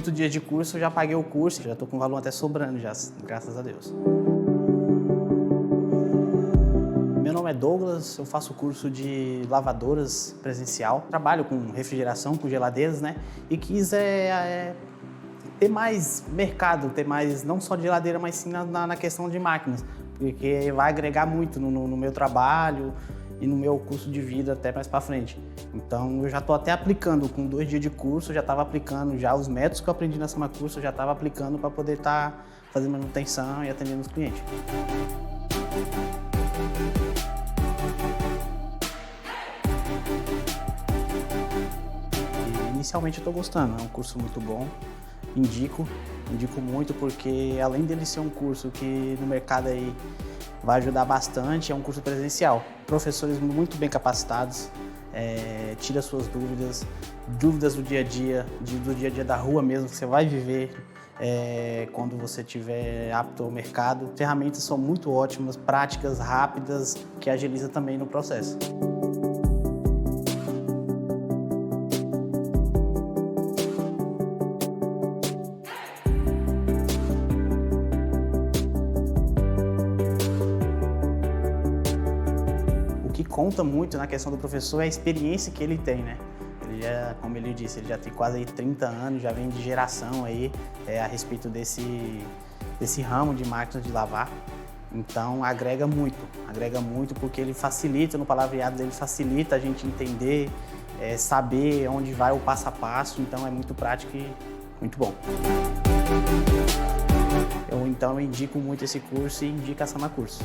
8 dias de curso eu já paguei o curso, já estou com o valor até sobrando já, graças a Deus. Meu nome é Douglas, eu faço curso de lavadoras presencial. Trabalho com refrigeração, com geladeiras, né? E quis ter mais mercado, ter mais, não só de geladeira, mas sim na questão de máquinas. Porque vai agregar muito no meu trabalho e no meu curso de vida até mais para frente. Então eu já estou até aplicando, com 2 dias de curso, eu já estava aplicando já os métodos que eu aprendi na Sama Curso, eu já estava aplicando para poder estar fazendo manutenção e atendendo os clientes. E, inicialmente eu estou gostando, é um curso muito bom, indico muito porque além dele ser um curso que no mercado aí vai ajudar bastante, é um curso presencial. Professores muito bem capacitados, tira suas dúvidas do dia a dia, da rua mesmo, que você vai viver quando você estiver apto ao mercado. Ferramentas são muito ótimas, práticas, rápidas, que agiliza também no processo. O que conta muito na questão do professor é a experiência que ele tem, né? Ele já, como ele disse, ele já tem quase aí 30 anos, já vem de geração aí a respeito desse ramo de máquinas de lavar. Então agrega muito porque ele facilita, no palavreado dele facilita a gente entender, saber onde vai o passo a passo, então é muito prático e muito bom. Então eu indico muito esse curso e indico a Sama Curso.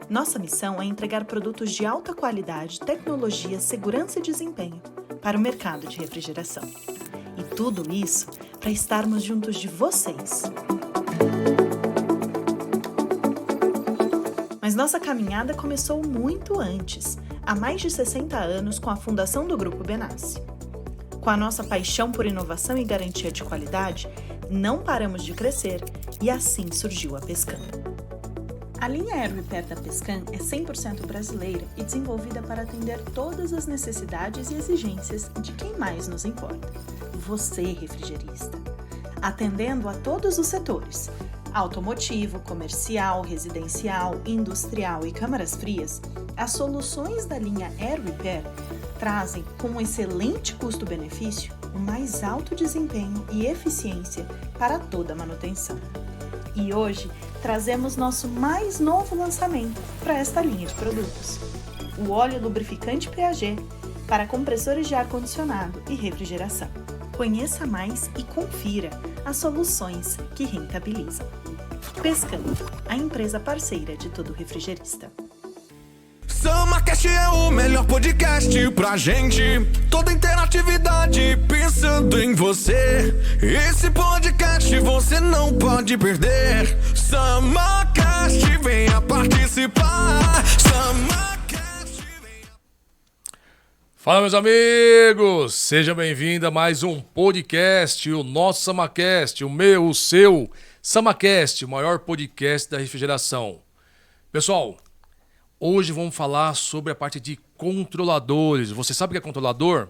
Nossa missão é entregar produtos de alta qualidade, tecnologia, segurança e desempenho para o mercado de refrigeração. E tudo isso para estarmos juntos de vocês. Mas nossa caminhada começou muito antes, há mais de 60 anos, com a fundação do Grupo Benassi. Com a nossa paixão por inovação e garantia de qualidade, não paramos de crescer e assim surgiu a Pescan. A linha Air Repair da Pescan é 100% brasileira e desenvolvida para atender todas as necessidades e exigências de quem mais nos importa, você, refrigerista. Atendendo a todos os setores, automotivo, comercial, residencial, industrial e câmaras frias, as soluções da linha Air Repair trazem, com um excelente custo-benefício, o mais alto desempenho e eficiência para toda a manutenção. E hoje, trazemos nosso mais novo lançamento para esta linha de produtos. O óleo lubrificante PAG para compressores de ar-condicionado e refrigeração. Conheça mais e confira as soluções que rentabilizam. Pescan, a empresa parceira de todo refrigerista. SamaCast é o melhor podcast pra gente. Toda interatividade pensando em você. Esse podcast você não pode perder. SamaCast. SamaCast, venha participar. SamaCast, venha... Fala, meus amigos! Seja bem-vindo a mais um podcast, o nosso SamaCast, o meu, o seu SamaCast, o maior podcast da refrigeração. Pessoal, hoje vamos falar sobre a parte de controladores. Você sabe o que é controlador?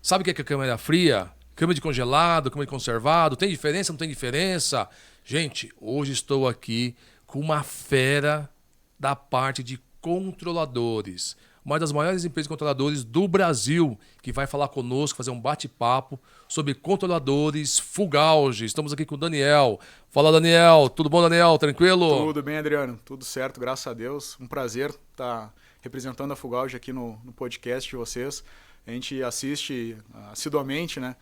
Sabe o que é câmara fria? Câmara de congelado, câmara de conservado? Tem diferença, não tem diferença? Gente, hoje estou aqui com uma fera da parte de controladores. Uma das maiores empresas de controladores do Brasil, que vai falar conosco, fazer um bate-papo sobre controladores Fugauge. Estamos aqui com o Daniel. Fala, Daniel. Tudo bom, Daniel? Tranquilo? Tudo bem, Adriano. Tudo certo, graças a Deus. Um prazer estar representando a Fugauge aqui no podcast de vocês. A gente assiste assiduamente, né?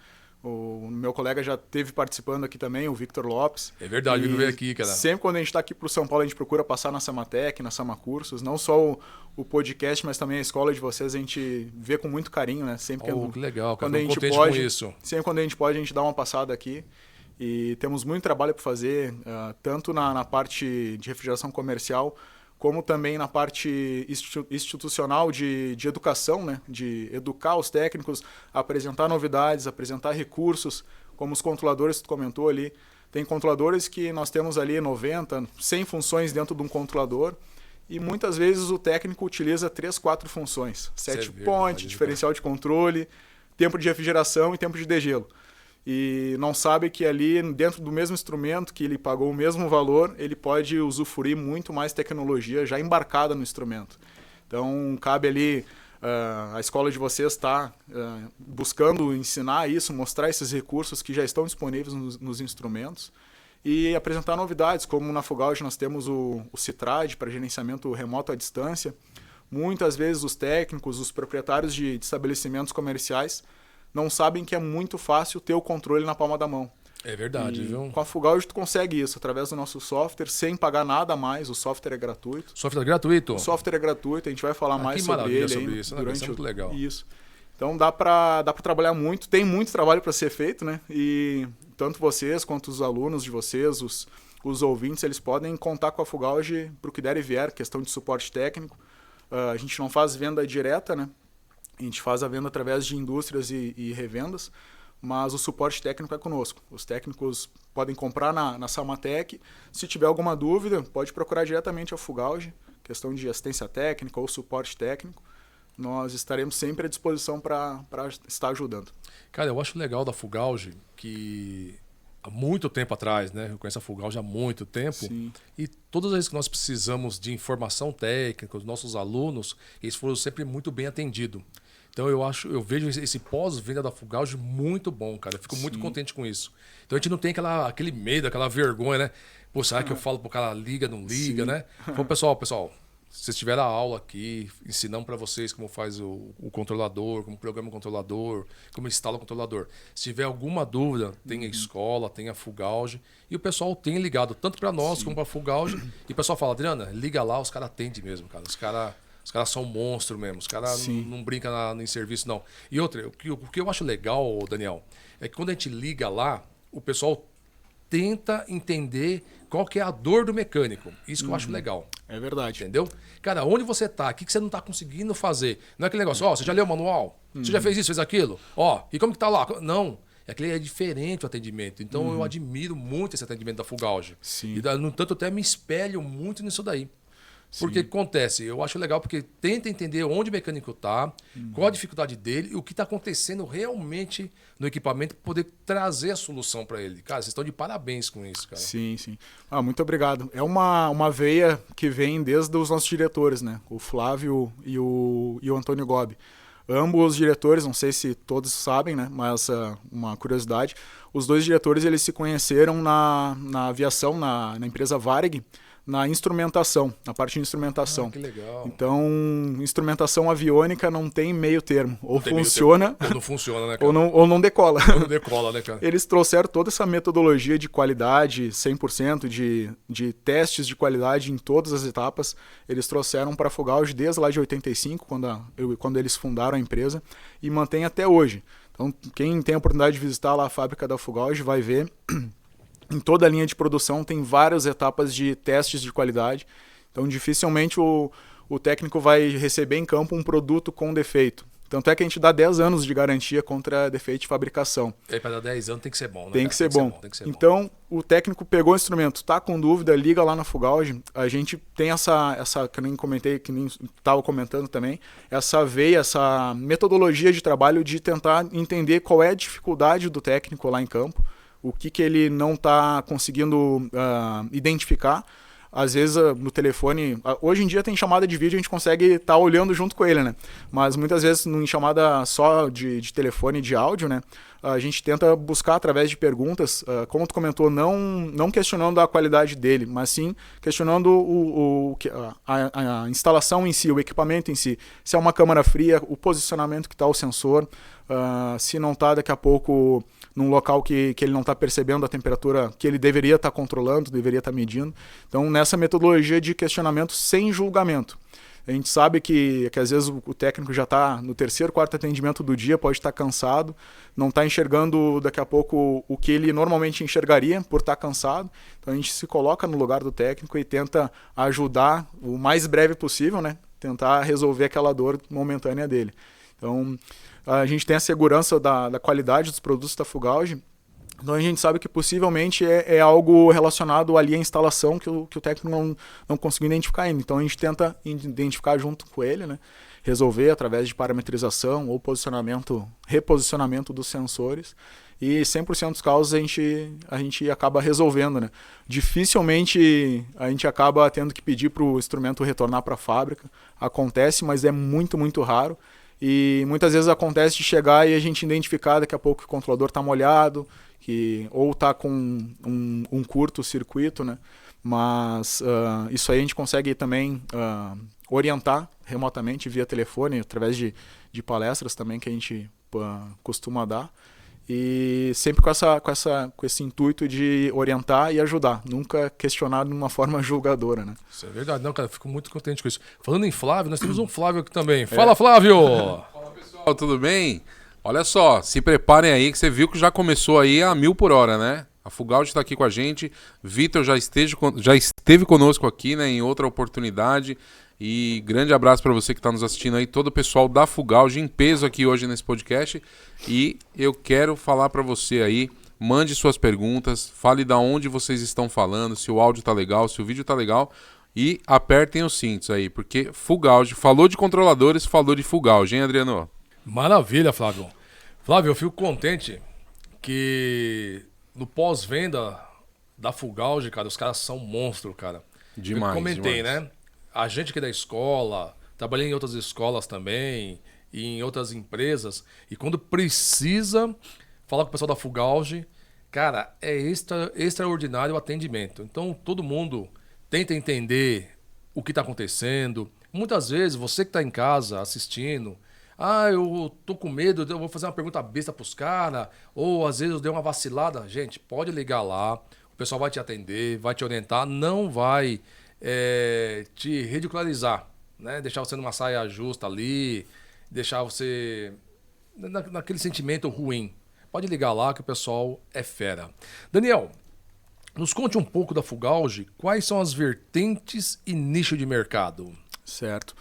O meu colega já esteve participando aqui também, o Victor Lopes. É verdade, ele veio aqui, cara. Sempre quando a gente está aqui para o São Paulo, a gente procura passar na Samatec, na Samacursos. Não só o podcast, mas também a escola de vocês, a gente vê com muito carinho, né? Sempre que legal, cara. Quando a gente pode, com isso. Sempre quando a gente pode, a gente dá uma passada aqui. E temos muito trabalho para fazer, tanto na parte de refrigeração comercial, como também na parte institucional de educação, né? De educar os técnicos, apresentar novidades, apresentar recursos, como os controladores que tu comentou ali. Tem controladores que nós temos ali 90, 100 funções dentro de um controlador, e muitas vezes o técnico utiliza 3, 4 funções. Set point, diferencial de controle, tempo de refrigeração e tempo de degelo. E não sabe que ali, dentro do mesmo instrumento, que ele pagou o mesmo valor, ele pode usufruir muito mais tecnologia já embarcada no instrumento. Então, cabe ali, a escola de vocês está buscando ensinar isso, mostrar esses recursos que já estão disponíveis nos instrumentos e apresentar novidades, como na Fugauge nós temos o Citrad para gerenciamento remoto à distância. Muitas vezes os técnicos, os proprietários de estabelecimentos comerciais não sabem que é muito fácil ter o controle na palma da mão. É verdade, viu? Com a Fugauge tu consegue isso, através do nosso software, sem pagar nada a mais. O software é gratuito. Software gratuito? O software é gratuito, a gente vai falar mais sobre ele sobre ainda isso, durante isso é muito legal. Isso. Então dá para trabalhar muito, tem muito trabalho para ser feito, né? E tanto vocês quanto os alunos de vocês, os ouvintes, eles podem contar com a Fugauge para o que der e vier, questão de suporte técnico. A gente não faz venda direta, né? A gente faz a venda através de indústrias e revendas, mas o suporte técnico é conosco. Os técnicos podem comprar na Samatec. Se tiver alguma dúvida, pode procurar diretamente a Fugauge, questão de assistência técnica ou suporte técnico. Nós estaremos sempre à disposição para estar ajudando. Cara, eu acho legal da Fugauge que há muito tempo atrás, né? Eu conheço a Fugauge há muito tempo. Sim. E todas as vezes que nós precisamos de informação técnica, os nossos alunos, eles foram sempre muito bem atendidos. Então eu vejo esse pós-venda da Fugauge muito bom, cara. Eu fico muito contente com isso. Então a gente não tem aquele medo, aquela vergonha, né? Pô, será que eu falo pro cara liga, não liga, né? Então, pessoal, se vocês tiveram a aula aqui, ensinamos para vocês como faz o controlador, como programa o controlador, como instala o controlador. Se tiver alguma dúvida, tem a escola, tem a Fugauge. E o pessoal tem ligado tanto para nós como para a Fugauge. E o pessoal fala, Adriana, liga lá, os caras atendem mesmo, cara. Os caras são monstros mesmo, os caras não brincam em serviço, não. E outra, o que eu acho legal, Daniel, é que quando a gente liga lá, o pessoal tenta entender qual que é a dor do mecânico. Isso que eu acho legal. É verdade. Entendeu? Cara, onde você tá? O que você não tá conseguindo fazer? Não é aquele negócio, você já leu o manual? Você já fez isso, fez aquilo? E como que tá lá? Não. É diferente o atendimento. Então eu admiro muito esse atendimento da Fugauge. Sim. E, no entanto, eu até me espelho muito nisso daí. Porque acontece, eu acho legal porque tenta entender onde o mecânico está, qual a dificuldade dele e o que está acontecendo realmente no equipamento para poder trazer a solução para ele. Cara, vocês estão de parabéns com isso, cara. Sim. Muito obrigado. É uma veia que vem desde os nossos diretores, né? O Flávio e o Antônio Gobi. Ambos os diretores, não sei se todos sabem, né? Mas uma curiosidade, os dois diretores eles se conheceram na aviação, na empresa Varig, na instrumentação, na parte de instrumentação. Que legal. Então, instrumentação aviônica não tem meio termo. Ou funciona... Ou não funciona, né, cara? Ou não decola. Ou não decola, né, cara? Eles trouxeram toda essa metodologia de qualidade, 100%, de testes de qualidade em todas as etapas. Eles trouxeram para a Fugauge desde lá de 85, quando eles fundaram a empresa, e mantém até hoje. Então, quem tem a oportunidade de visitar lá a fábrica da Fugauge vai ver em toda a linha de produção tem várias etapas de testes de qualidade. Então, dificilmente o técnico vai receber em campo um produto com defeito. Tanto é que a gente dá 10 anos de garantia contra defeito de fabricação. E aí, para dar 10 anos tem que ser bom, né? Tem que ser bom. Então, o técnico pegou o instrumento, está com dúvida, liga lá na Fugauge. A gente tem essa que nem comentei, que nem estava comentando também, essa veia, essa metodologia de trabalho de tentar entender qual é a dificuldade do técnico lá em campo, o que ele não está conseguindo identificar. Às vezes no telefone, hoje em dia tem chamada de vídeo, a gente consegue estar olhando junto com ele, né? Mas muitas vezes em chamada só de telefone, de áudio, né? A gente tenta buscar através de perguntas, como tu comentou, não questionando a qualidade dele, mas sim questionando a instalação em si, o equipamento em si. Se é uma câmara fria, o posicionamento que está o sensor, se não está daqui a pouco num local que ele não está percebendo a temperatura que ele deveria estar controlando, deveria estar medindo. Então, nessa metodologia de questionamento sem julgamento. A gente sabe que às vezes o técnico já está no 3º, 4º atendimento do dia, pode estar cansado, não está enxergando daqui a pouco o que ele normalmente enxergaria por estar cansado. Então, a gente se coloca no lugar do técnico e tenta ajudar o mais breve possível, né? Tentar resolver aquela dor momentânea dele. Então, a gente tem a segurança da qualidade dos produtos da Fugauge. Então a gente sabe que possivelmente é algo relacionado ali à instalação que o técnico não conseguiu identificar ainda. Então a gente tenta identificar junto com ele, né? Resolver através de parametrização ou reposicionamento dos sensores. E 100% dos casos a gente acaba resolvendo, né? Dificilmente a gente acaba tendo que pedir para o instrumento retornar para a fábrica. Acontece, mas é muito, muito raro. E muitas vezes acontece de chegar e a gente identificar daqui a pouco que o controlador está molhado, ou está com um curto-circuito, né? Mas isso aí a gente consegue também orientar remotamente via telefone, através de palestras também que a gente costuma dar. E sempre com esse intuito de orientar e ajudar, nunca questionar de uma forma julgadora, né? Isso é verdade. Não, cara, fico muito contente com isso. Falando em Flávio, nós temos um Flávio aqui também. Fala, Flávio! Fala, pessoal, tudo bem? Olha só, se preparem aí que você viu que já começou aí a 1000 por hora, né? A Fugauge está aqui com a gente, Vitor já esteve conosco aqui, né, em outra oportunidade. E grande abraço para você que está nos assistindo aí, todo o pessoal da Fugauge em peso aqui hoje nesse podcast. E eu quero falar para você aí, mande suas perguntas, fale da onde vocês estão falando, se o áudio tá legal, se o vídeo tá legal. E apertem os cintos aí, porque Fugauge, falou de controladores, falou de Fugauge, hein, Adriano? Maravilha, Flávio. Flávio, eu fico contente que no pós-venda da Fugauge, cara, os caras são monstros, cara. Demais, eu comentei, demais. né? A gente aqui da escola, trabalhei em outras escolas também, e em outras empresas, e quando precisa falar com o pessoal da Fugauge, cara, é extraordinário o atendimento. Então, todo mundo tenta entender o que está acontecendo. Muitas vezes, você que está em casa assistindo, eu tô com medo, eu vou fazer uma pergunta besta pros caras, ou às vezes eu dei uma vacilada. Gente, pode ligar lá, o pessoal vai te atender, vai te orientar, não vai te ridicularizar, né? Deixar você numa saia justa ali, deixar você naquele sentimento ruim. Pode ligar lá que o pessoal é fera. Daniel, nos conte um pouco da Fugauge, quais são as vertentes e nicho de mercado? Certo.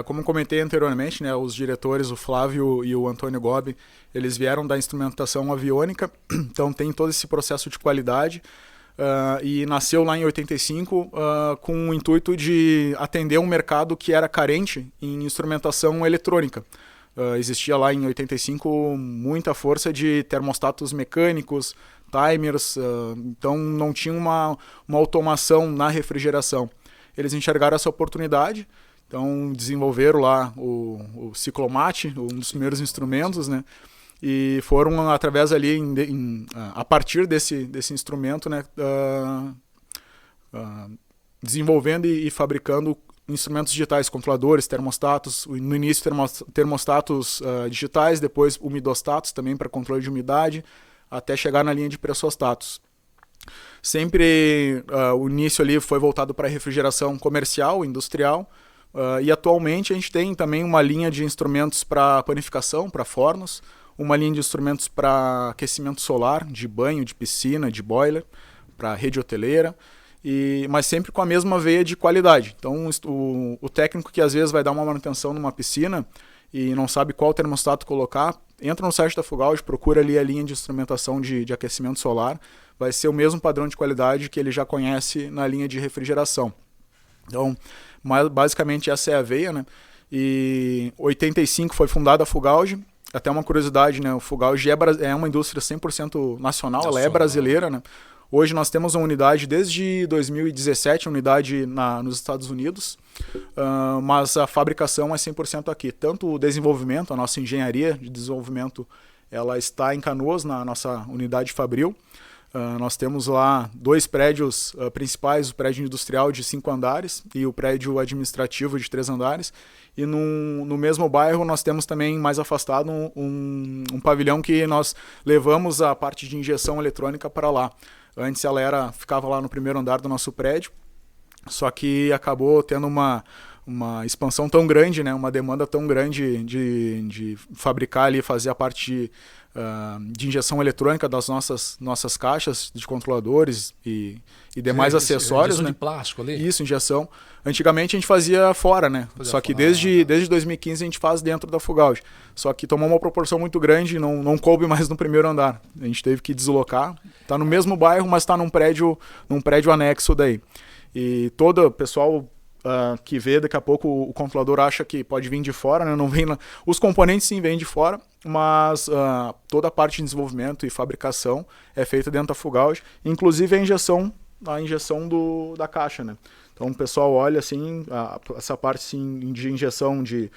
Como comentei anteriormente, né, os diretores, o Flávio e o Antônio Gobi, eles vieram da instrumentação aviônica, então tem todo esse processo de qualidade. E nasceu lá em 85 com o intuito de atender um mercado que era carente em instrumentação eletrônica. Existia lá em 85 muita força de termostatos mecânicos, timers, então não tinha uma automação na refrigeração. Eles enxergaram essa oportunidade, então desenvolveram lá o Ciclomat, um dos primeiros instrumentos, né? E foram através ali, a partir desse instrumento, né, desenvolvendo e fabricando instrumentos digitais, controladores, termostatos, no início termostatos digitais, depois umidostatos também para controle de umidade, até chegar na linha de pressostatos. Sempre o início ali foi voltado para refrigeração comercial, industrial, e atualmente a gente tem também uma linha de instrumentos para panificação, para fornos, uma linha de instrumentos para aquecimento solar, de banho, de piscina, de boiler, para a rede hoteleira, mas sempre com a mesma veia de qualidade. Então, o técnico que às vezes vai dar uma manutenção numa piscina e não sabe qual termostato colocar, entra no site da Fugaude, procura ali a linha de instrumentação de aquecimento solar, vai ser o mesmo padrão de qualidade que ele já conhece na linha de refrigeração. Então, basicamente essa é a veia, né? E 85 foi fundada a Fugaude. Até uma curiosidade, né? O Fugaude é uma indústria 100% nacional, ela é brasileira, né? Hoje nós temos uma unidade desde 2017, unidade nos Estados Unidos, mas a fabricação é 100% aqui. Tanto o desenvolvimento, a nossa engenharia de desenvolvimento, ela está em Canoas, na nossa unidade Fabril. Nós temos lá 2 prédios principais, o prédio industrial de 5 andares e o prédio administrativo de 3 andares. E no mesmo bairro nós temos também, mais afastado, um pavilhão que nós levamos a parte de injeção eletrônica para lá. Antes ela ficava lá no primeiro andar do nosso prédio, só que acabou tendo uma expansão tão grande, né, uma demanda tão grande de fabricar ali, fazer a parte de injeção eletrônica das nossas caixas de controladores e demais acessórios. Injeção, né? de plástico ali? Isso, injeção. Antigamente a gente fazia fora, né? Só que desde 2015 a gente faz dentro da Fugaude. Só que tomou uma proporção muito grande e não coube mais no primeiro andar. A gente teve que deslocar. Está no mesmo bairro, mas está num prédio anexo daí. E todo o pessoal que vê, daqui a pouco o controlador acha que pode vir de fora, né? Não vem os componentes sim vêm de fora, mas toda a parte de desenvolvimento e fabricação é feita dentro da Fugaude, inclusive a injeção da caixa, né? Então o pessoal olha assim, essa parte assim, de injeção de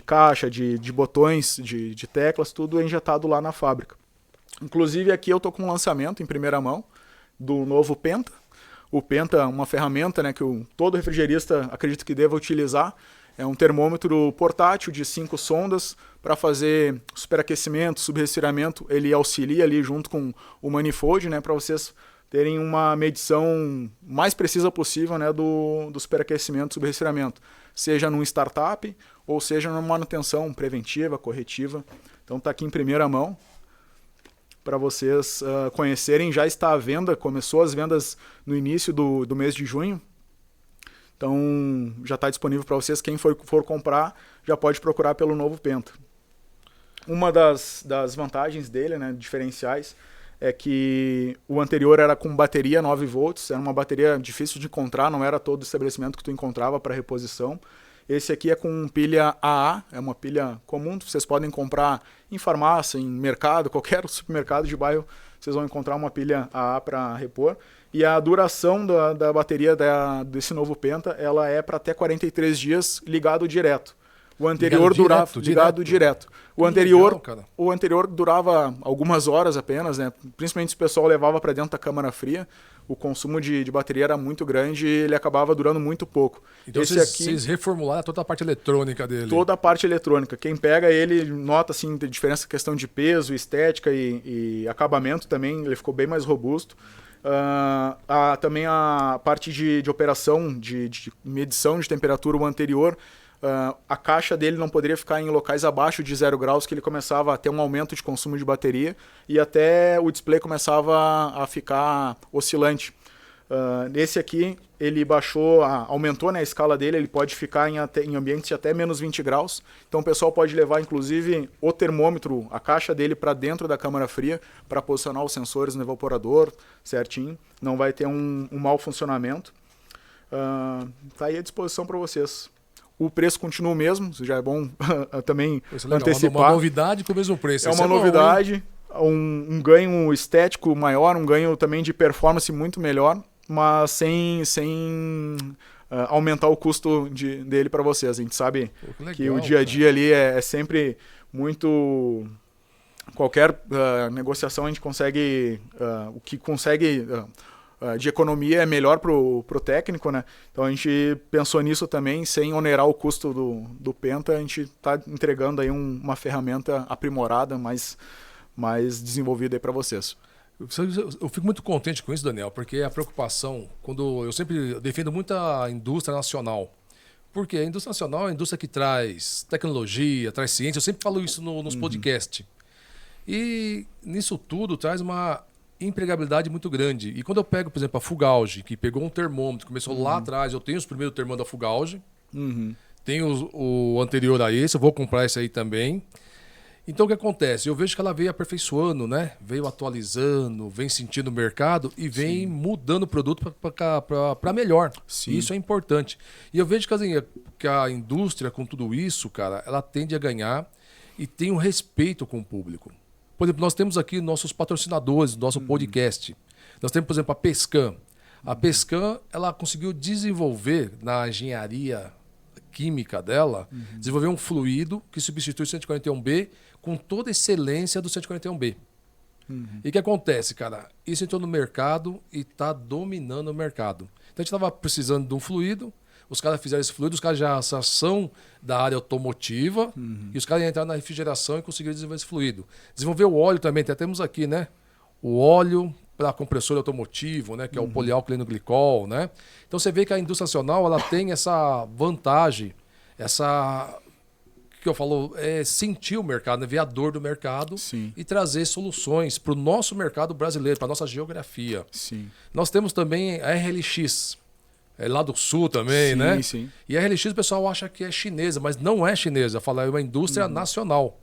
caixa, de botões, de teclas, tudo é injetado lá na fábrica. Inclusive aqui eu estou com um lançamento em primeira mão do novo Penta. O Penta é uma ferramenta, né, que todo refrigerista acredita que deva utilizar. É um termômetro portátil de 5 sondas para fazer superaquecimento, subresfriamento. Ele auxilia ali junto com o manifold, né, para vocês terem uma medição mais precisa possível, né, do superaquecimento e subresfriamento. Seja num startup ou seja numa manutenção preventiva, corretiva. Então está aqui em primeira mão para vocês conhecerem. Já está à venda, começou as vendas no início do mês de junho. Então já está disponível para vocês. Quem for comprar já pode procurar pelo novo Penta. Uma das vantagens dele, né, diferenciais, é que o anterior era com bateria 9 volts, era uma bateria difícil de encontrar, não era todo estabelecimento que tu encontrava para reposição. Esse aqui é com pilha AA, é uma pilha comum, vocês podem comprar em farmácia, em mercado, qualquer supermercado de bairro, vocês vão encontrar uma pilha AA para repor. E a duração da bateria desse novo Penta, ela é para até 43 dias ligado direto. O anterior durava ligado direto. O anterior durava algumas horas apenas, né? Principalmente se o pessoal levava para dentro da câmara fria, o consumo de bateria era muito grande e ele acabava durando muito pouco. Então vocês reformularam toda a parte eletrônica dele? Toda a parte eletrônica. Quem pega ele nota assim, a diferença em questão de peso, estética e acabamento também, ele ficou bem mais robusto. Também a parte de operação, de medição de temperatura, o anterior, a caixa dele não poderia ficar em locais abaixo de 0 graus, que ele começava a ter um aumento de consumo de bateria e até o display começava a ficar oscilante. Nesse aqui, ele aumentou, né, a escala dele, ele pode ficar em ambientes de até menos 20 graus. Então o pessoal pode levar, inclusive, o termômetro, a caixa dele para dentro da câmara fria, para posicionar os sensores no evaporador certinho. Não vai ter um mau funcionamento. Tá aí à disposição para vocês. O preço continua o mesmo, já é bom também antecipar. Uma novidade com o mesmo preço. É uma novidade, um ganho estético maior, um ganho também de performance muito melhor, mas sem aumentar o custo dele para vocês. A gente sabe que o dia a dia ali é sempre muito... Qualquer negociação a gente consegue... o que consegue... de economia é melhor pro técnico, né? Então a gente pensou nisso também, sem onerar o custo do Penta, a gente está entregando aí uma ferramenta aprimorada, mais desenvolvida aí para vocês. Eu fico muito contente com isso, Daniel, porque a preocupação, quando eu sempre defendo muito a indústria nacional, porque a indústria nacional é a indústria que traz tecnologia, traz ciência, eu sempre falo isso nos podcasts. E nisso tudo traz uma empregabilidade muito grande. E quando eu pego, por exemplo, a Fugauge, que pegou um termômetro, começou lá atrás, eu tenho os primeiros termômetros da Fugauge, tenho o anterior a esse, eu vou comprar esse aí também. Então o que acontece? Eu vejo que ela veio aperfeiçoando, né? Veio atualizando, vem sentindo o mercado e vem mudando o produto para melhor. Sim. Isso é importante. E eu vejo que a indústria, com tudo isso, cara, ela tende a ganhar e tem um respeito com o público. Por exemplo, nós temos aqui nossos patrocinadores do nosso podcast. Nós temos, por exemplo, a Pescan. A Pescan, ela conseguiu desenvolver na engenharia química dela, desenvolver um fluido que substitui o 141B com toda a excelência do 141B. E o que acontece, cara? Isso entrou no mercado e está dominando o mercado. Então a gente estava precisando de um fluido, os caras fizeram esse fluido, os caras já são da área automotiva, e os caras entraram na refrigeração e conseguiram desenvolver esse fluido. Desenvolver o óleo também, até temos aqui, né? O óleo para compressor automotivo, né? Que é o polialquilenoglicol, né? Então você vê que a indústria nacional ela tem essa vantagem, que eu falo, sentir o mercado, né? Ver a dor do mercado e trazer soluções para o nosso mercado brasileiro, para a nossa geografia. Sim. Nós temos também a RLX, lá do sul também, né? Sim. E a RLX o pessoal acha que é chinesa, mas não é chinesa. Fala, é uma indústria nacional.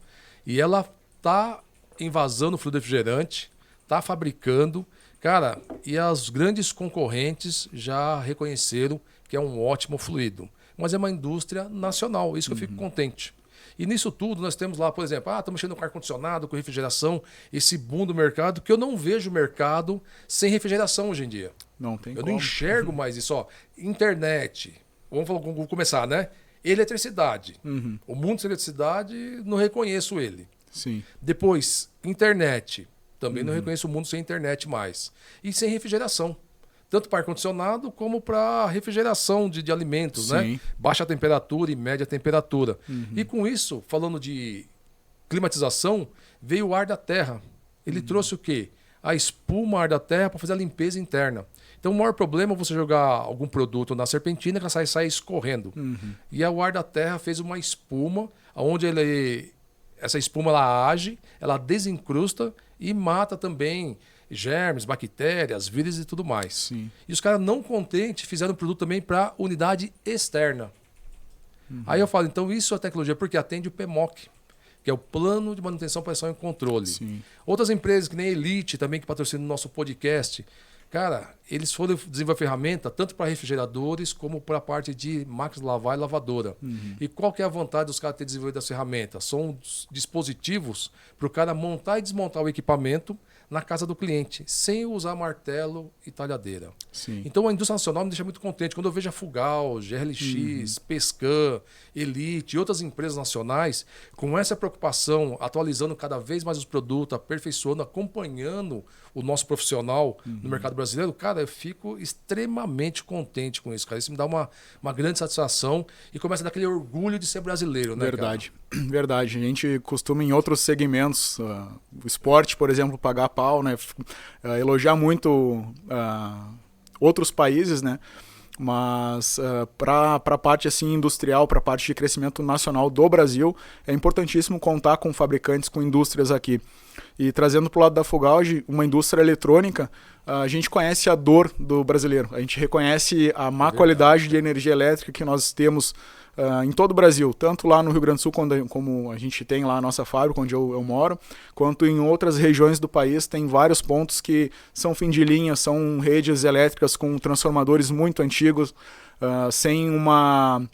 E ela está invasando o fluido refrigerante, está fabricando. Cara, e as grandes concorrentes já reconheceram que é um ótimo fluido. Mas é uma indústria nacional, isso que eu fico contente. E nisso tudo nós temos lá, por exemplo, estamos mexendo com ar-condicionado, com refrigeração, esse boom do mercado, que eu não vejo mercado sem refrigeração hoje em dia. Não tem Eu como. não enxergo mais isso. Ó. Internet, vamos começar, né? Eletricidade. O mundo sem eletricidade, não reconheço ele. Sim. Depois, internet. Também não reconheço o mundo sem internet mais. E sem refrigeração. Tanto para ar-condicionado como para refrigeração de alimentos, né? Baixa temperatura e média temperatura. E com isso, falando de climatização, veio o ar da terra. Ele trouxe o quê? A espuma, ar da terra, para fazer a limpeza interna. Então o maior problema é você jogar algum produto na serpentina que ela sai escorrendo. E o ar da terra fez uma espuma, onde essa espuma ela age, ela desencrusta e mata também germes, bactérias, vírus e tudo mais. Sim. E os caras não contentes fizeram um produto também para unidade externa. Aí eu falo, então isso é tecnologia porque atende o PMOC, que é o Plano de Manutenção, Pressão e Controle. Sim. Outras empresas que nem a Elite também, que patrocinam o nosso podcast, cara, eles foram desenvolver ferramenta tanto para refrigeradores como para a parte de máquinas de lavar e lavadora. E qual que é a vantagem dos caras terem desenvolvido as ferramentas? São dispositivos para o cara montar e desmontar o equipamento na casa do cliente, sem usar martelo e talhadeira. Sim. Então a indústria nacional me deixa muito contente. Quando eu vejo a Fugauge, RLX, Pescan, Elite e outras empresas nacionais com essa preocupação, atualizando cada vez mais os produtos, aperfeiçoando, acompanhando o nosso profissional no mercado brasileiro, cara, eu fico extremamente contente com isso, cara. Isso me dá uma grande satisfação e começa a dar aquele orgulho de ser brasileiro, né, Verdade. Cara? Verdade. A gente costuma em outros segmentos, o esporte, por exemplo, pagar pau, né? Elogiar muito outros países, né? Mas para a parte assim, industrial, para a parte de crescimento nacional do Brasil, é importantíssimo contar com fabricantes, com indústrias aqui. E trazendo para o lado da Fugauge, uma indústria eletrônica, a gente conhece a dor do brasileiro. A gente reconhece a má qualidade de energia elétrica que nós temos em todo o Brasil, tanto lá no Rio Grande do Sul, como a gente tem lá a nossa fábrica, onde eu moro, quanto em outras regiões do país, tem vários pontos que são fim de linha, são redes elétricas com transformadores muito antigos, sem uma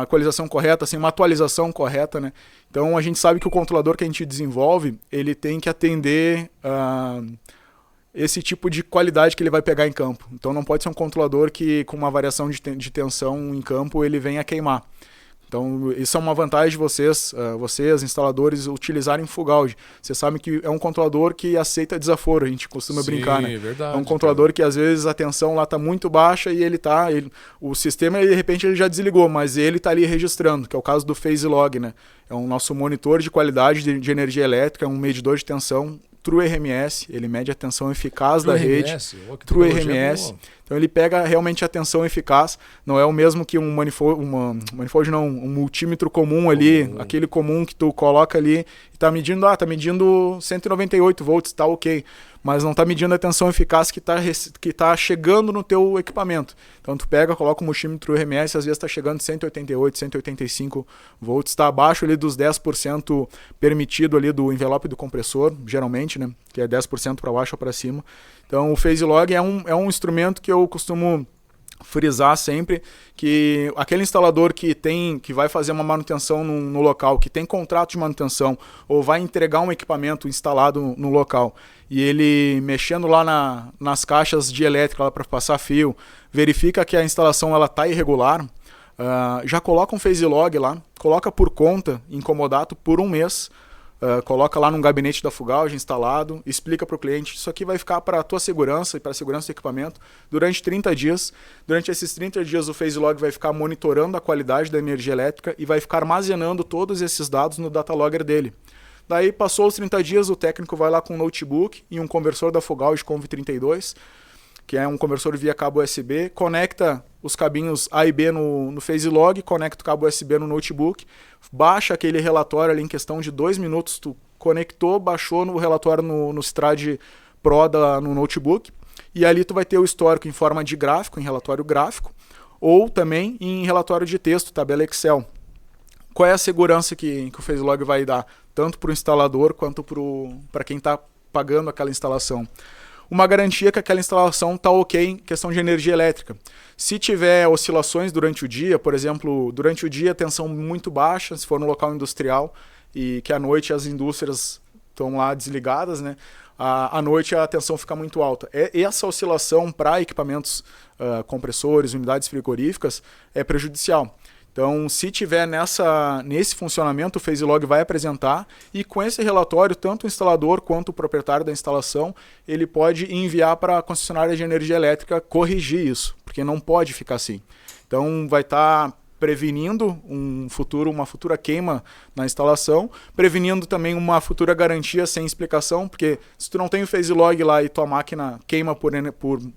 equalização correta, sem uma atualização correta, né? Então a gente sabe que o controlador que a gente desenvolve, ele tem que atender esse tipo de qualidade que ele vai pegar em campo. Então não pode ser um controlador que com uma variação de tensão em campo ele venha a queimar. Então isso é uma vantagem de vocês instaladores, utilizarem Fugauge. Vocês sabem que é um controlador que aceita desaforo, a gente costuma brincar, né? Verdade, é um controlador que às vezes a tensão lá está muito baixa e o sistema de repente ele já desligou, mas ele está ali registrando, que é o caso do Phase Log, né? É o nosso monitor de qualidade de energia elétrica, um medidor de tensão, True RMS, ele mede a tensão eficaz True da rede. RMS, ó, que True tecnologia RMS. boa. Então ele pega realmente a tensão eficaz, não é o mesmo que um um multímetro comum ali, aquele comum que tu coloca ali e tá medindo 198 volts, tá ok, mas não tá medindo a tensão eficaz que tá chegando no teu equipamento. Então tu pega, coloca o multímetro RMS, às vezes tá chegando 188, 185 volts, tá abaixo ali dos 10% permitido ali do envelope do compressor, geralmente, né, que é 10% para baixo ou para cima. Então o phase log é um instrumento que eu costumo frisar sempre, que aquele instalador que vai fazer uma manutenção no local, que tem contrato de manutenção ou vai entregar um equipamento instalado no local e ele mexendo lá nas caixas de elétrica para passar fio, verifica que a instalação está irregular, já coloca um phase log lá, coloca por conta, em comodato, por um mês, coloca lá num gabinete da Fugauge instalado, explica para o cliente, isso aqui vai ficar para a tua segurança e para a segurança do equipamento durante 30 dias. Durante esses 30 dias o phase log vai ficar monitorando a qualidade da energia elétrica e vai ficar armazenando todos esses dados no data logger dele. Daí passou os 30 dias, o técnico vai lá com um notebook e um conversor da Fugauge Conv32, que é um conversor via cabo USB, conecta os cabinhos A e B no phase log, conecta o cabo USB no notebook, baixa aquele relatório ali em questão de 2 minutos, tu conectou, baixou no relatório no Strade Pro no notebook, e ali tu vai ter o histórico em forma de gráfico, em relatório gráfico, ou também em relatório de texto, tabela Excel. Qual é a segurança que o phase log vai dar, tanto para o instalador quanto para quem está pagando aquela instalação? Uma garantia que aquela instalação está ok em questão de energia elétrica. Se tiver oscilações durante o dia, por exemplo, durante o dia tensão muito baixa, se for no local industrial, e que à noite as indústrias estão lá desligadas, né? À noite a tensão fica muito alta. Essa oscilação para equipamentos compressores, unidades frigoríficas, é prejudicial. Então, se tiver nesse funcionamento, o phase log vai apresentar e com esse relatório, tanto o instalador quanto o proprietário da instalação, ele pode enviar para a concessionária de energia elétrica corrigir isso, porque não pode ficar assim. Então, vai estar prevenindo uma futura queima na instalação, prevenindo também uma futura garantia sem explicação, porque se tu não tem o phase log lá e tua máquina queima por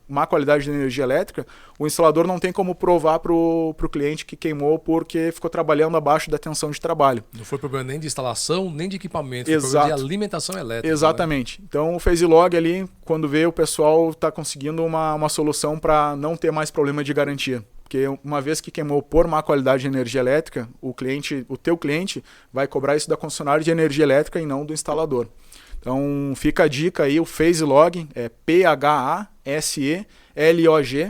má qualidade de energia elétrica, o instalador não tem como provar para o cliente que queimou porque ficou trabalhando abaixo da tensão de trabalho. Não foi problema nem de instalação, nem de equipamento, foi Exato. problema de alimentação elétrica. Exatamente. Né? Então o phase log ali, quando vê, o pessoal está conseguindo uma solução para não ter mais problema de garantia. Porque uma vez que queimou por má qualidade de energia elétrica, o teu cliente vai cobrar isso da concessionária de energia elétrica e não do instalador. Então fica a dica aí, o phase log é PHASELOG,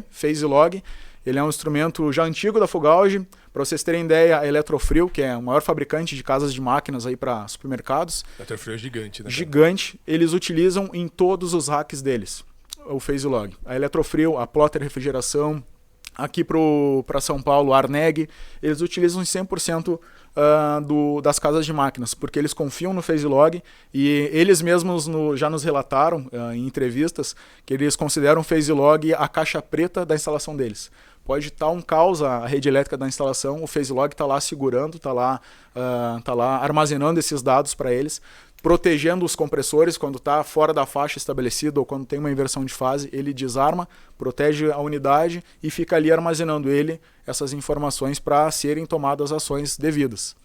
phase log. Ele é um instrumento já antigo da Fugauge. Para vocês terem ideia, a Eletrofrio, que é o maior fabricante de casas de máquinas aí para supermercados. Eletrofrio é gigante, né? Gigante. Eles utilizam em todos os racks deles o phase log. A Eletrofrio, a Plotter Refrigeração, aqui para São Paulo, a Arneg, eles utilizam 100% das casas de máquinas, porque eles confiam no phase log e eles mesmos já nos relataram em entrevistas que eles consideram o phase log a caixa preta da instalação deles. Pode estar um caos a rede elétrica da instalação, o phase log está lá segurando, está lá armazenando esses dados para eles, protegendo os compressores quando está fora da faixa estabelecida ou quando tem uma inversão de fase, ele desarma, protege a unidade e fica ali armazenando essas informações para serem tomadas ações devidas.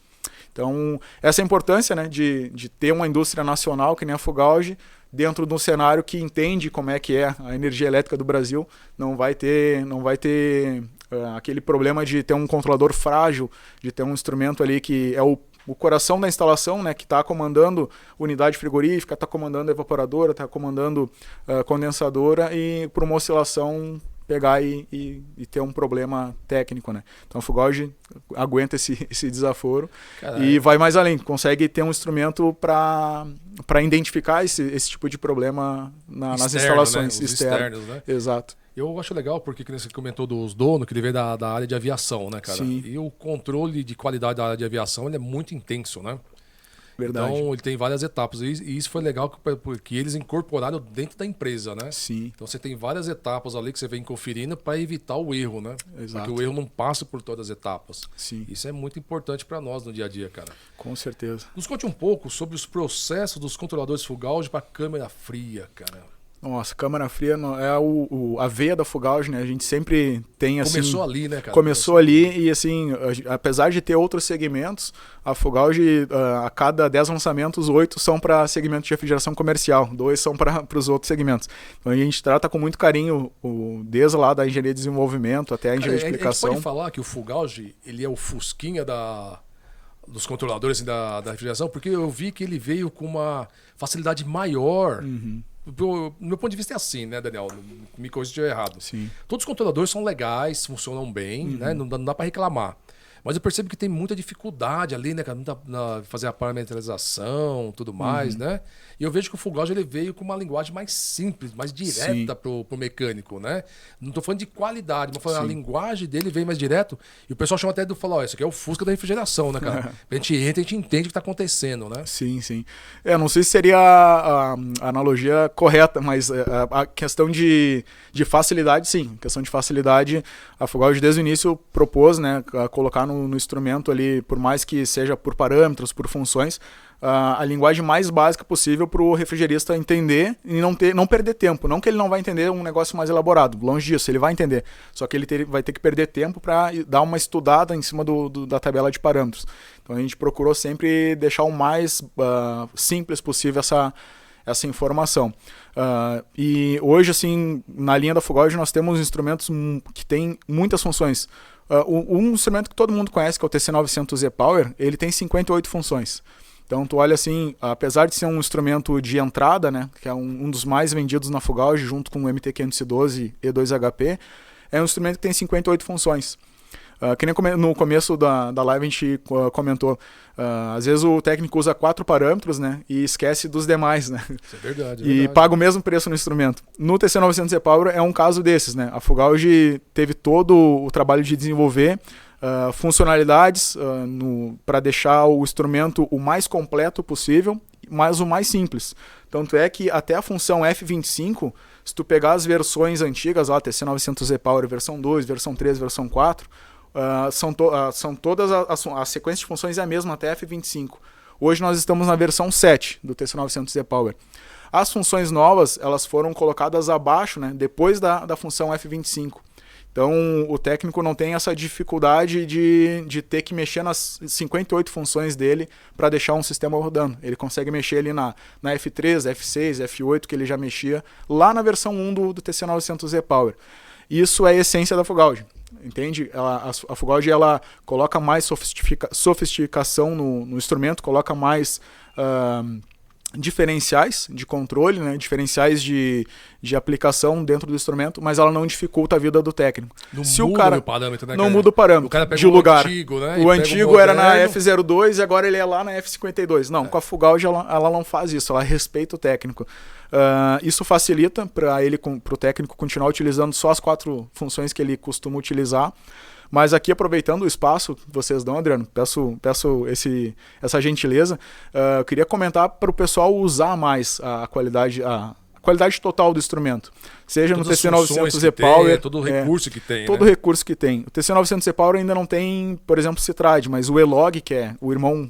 Então, essa é a importância, né, de ter uma indústria nacional que nem a Fugauge dentro de um cenário que entende como é que é a energia elétrica do Brasil, não vai ter aquele problema de ter um controlador frágil, de ter um instrumento ali que é o coração da instalação, né, que está comandando unidade frigorífica, está comandando evaporadora, está comandando condensadora e por uma oscilação pegar e ter um problema técnico, né? Então a Fugauge aguenta esse desaforo. Caralho. E vai mais além, consegue ter um instrumento para identificar esse tipo de problema nas instalações, né? Externos, né? Exato. Eu acho legal porque você comentou dos donos, que ele veio da área de aviação, né, cara? Sim. E o controle de qualidade da área de aviação ele é muito intenso, né? Verdade. Então ele tem várias etapas. E isso foi legal porque eles incorporaram dentro da empresa, né? Sim. Então você tem várias etapas ali que você vem conferindo para evitar o erro, né? Exato. Porque o erro não passa por todas as etapas. Sim. Isso é muito importante para nós no dia a dia, cara. Com certeza. Nos conte um pouco sobre os processos dos controladores Fugauge para câmera fria, cara. Nossa, câmara fria é a veia da Fugauge, né? A gente sempre tem assim... Começou ali, né, cara? Começou ali e assim, apesar de ter outros segmentos, a Fugauge, a cada 10 lançamentos, 8 são para segmento de refrigeração comercial, 2 são para os outros segmentos. Então a gente trata com muito carinho, desde lá da engenharia de desenvolvimento até a engenharia de aplicação. A gente pode falar que o Fugauge, ele é o fusquinha dos controladores assim, da refrigeração, porque eu vi que ele veio com uma facilidade maior. Do meu ponto de vista é assim, né, Daniel? Me corrija se eu estiver errado. Sim. Todos os controladores são legais, funcionam bem, né? Não dá para reclamar. Mas eu percebo que tem muita dificuldade ali, né, cara? Fazer a parametrização, tudo mais, né? E eu vejo que o Fugauge ele veio com uma linguagem mais simples, mais direta pro mecânico, né? Não tô falando de qualidade, mas falando a linguagem dele veio mais direto. E o pessoal chama até de falar, isso aqui é o Fusca da refrigeração, né, cara? A gente entra e a gente entende o que tá acontecendo, né? Sim, sim. Não sei se seria a analogia correta, mas a questão de facilidade, sim. A questão de facilidade, a Fugauge desde o início propôs, né, colocar no instrumento ali, por mais que seja por parâmetros, por funções, a linguagem mais básica possível para o refrigerista entender e não perder tempo. Não que ele não vai entender um negócio mais elaborado, longe disso, ele vai entender. Só que ele vai ter que perder tempo para dar uma estudada em cima da tabela de parâmetros. Então a gente procurou sempre deixar o mais simples possível essa informação. E hoje, assim, na linha da Fugauge, nós temos instrumentos que têm muitas funções. Um instrumento que todo mundo conhece, que é o TC900 E-Power, ele tem 58 funções. Então, tu olha assim, apesar de ser um instrumento de entrada, né, que é um dos mais vendidos na Fugauge, junto com o MT512 E2HP, é um instrumento que tem 58 funções. Que nem no começo da live a gente comentou, às vezes o técnico usa 4 parâmetros, né, e esquece dos demais, né? Isso é verdade. E paga o mesmo preço no instrumento. No TC900 E-Power é um caso desses, né? A Fugauge teve todo o trabalho de desenvolver funcionalidades para deixar o instrumento o mais completo possível, mas o mais simples. Tanto é que até a função F25, se tu pegar as versões antigas, lá, TC900 E-Power versão 2, versão 3, versão 4, são todas a sequência de funções é a mesma até F25. Hoje nós estamos na versão 7 do TC900 E-Power. As funções novas, elas foram colocadas abaixo, né, depois da função F25. Então, o técnico não tem essa dificuldade de ter que mexer nas 58 funções dele para deixar um sistema rodando. Ele consegue mexer ali na F3, F6, F8, que ele já mexia, lá na versão 1 do TC900 E-Power. Isso é a essência da Fugauge, entende? A Fugauge ela coloca mais sofisticação no instrumento, coloca mais diferenciais de controle, né, diferenciais de aplicação dentro do instrumento, mas ela não dificulta a vida do técnico. Não muda o parâmetro, né? Não muda o parâmetro o cara pega de lugar. Antigo, né? O antigo era na F02 e agora ele é lá na F52. Não, com a Fugauge ela não faz isso, ela respeita o técnico. Isso facilita para o técnico continuar utilizando só as 4 funções que ele costuma utilizar. Mas aqui, aproveitando o espaço que vocês dão, Adriano, peço essa gentileza, eu queria comentar para o pessoal usar mais a qualidade total do instrumento. Seja todas no TC900 E-Power... Todo o recurso que tem, todo recurso que tem. O TC900 E-Power ainda não tem, por exemplo, Citrad, mas o E-Log, que é o irmão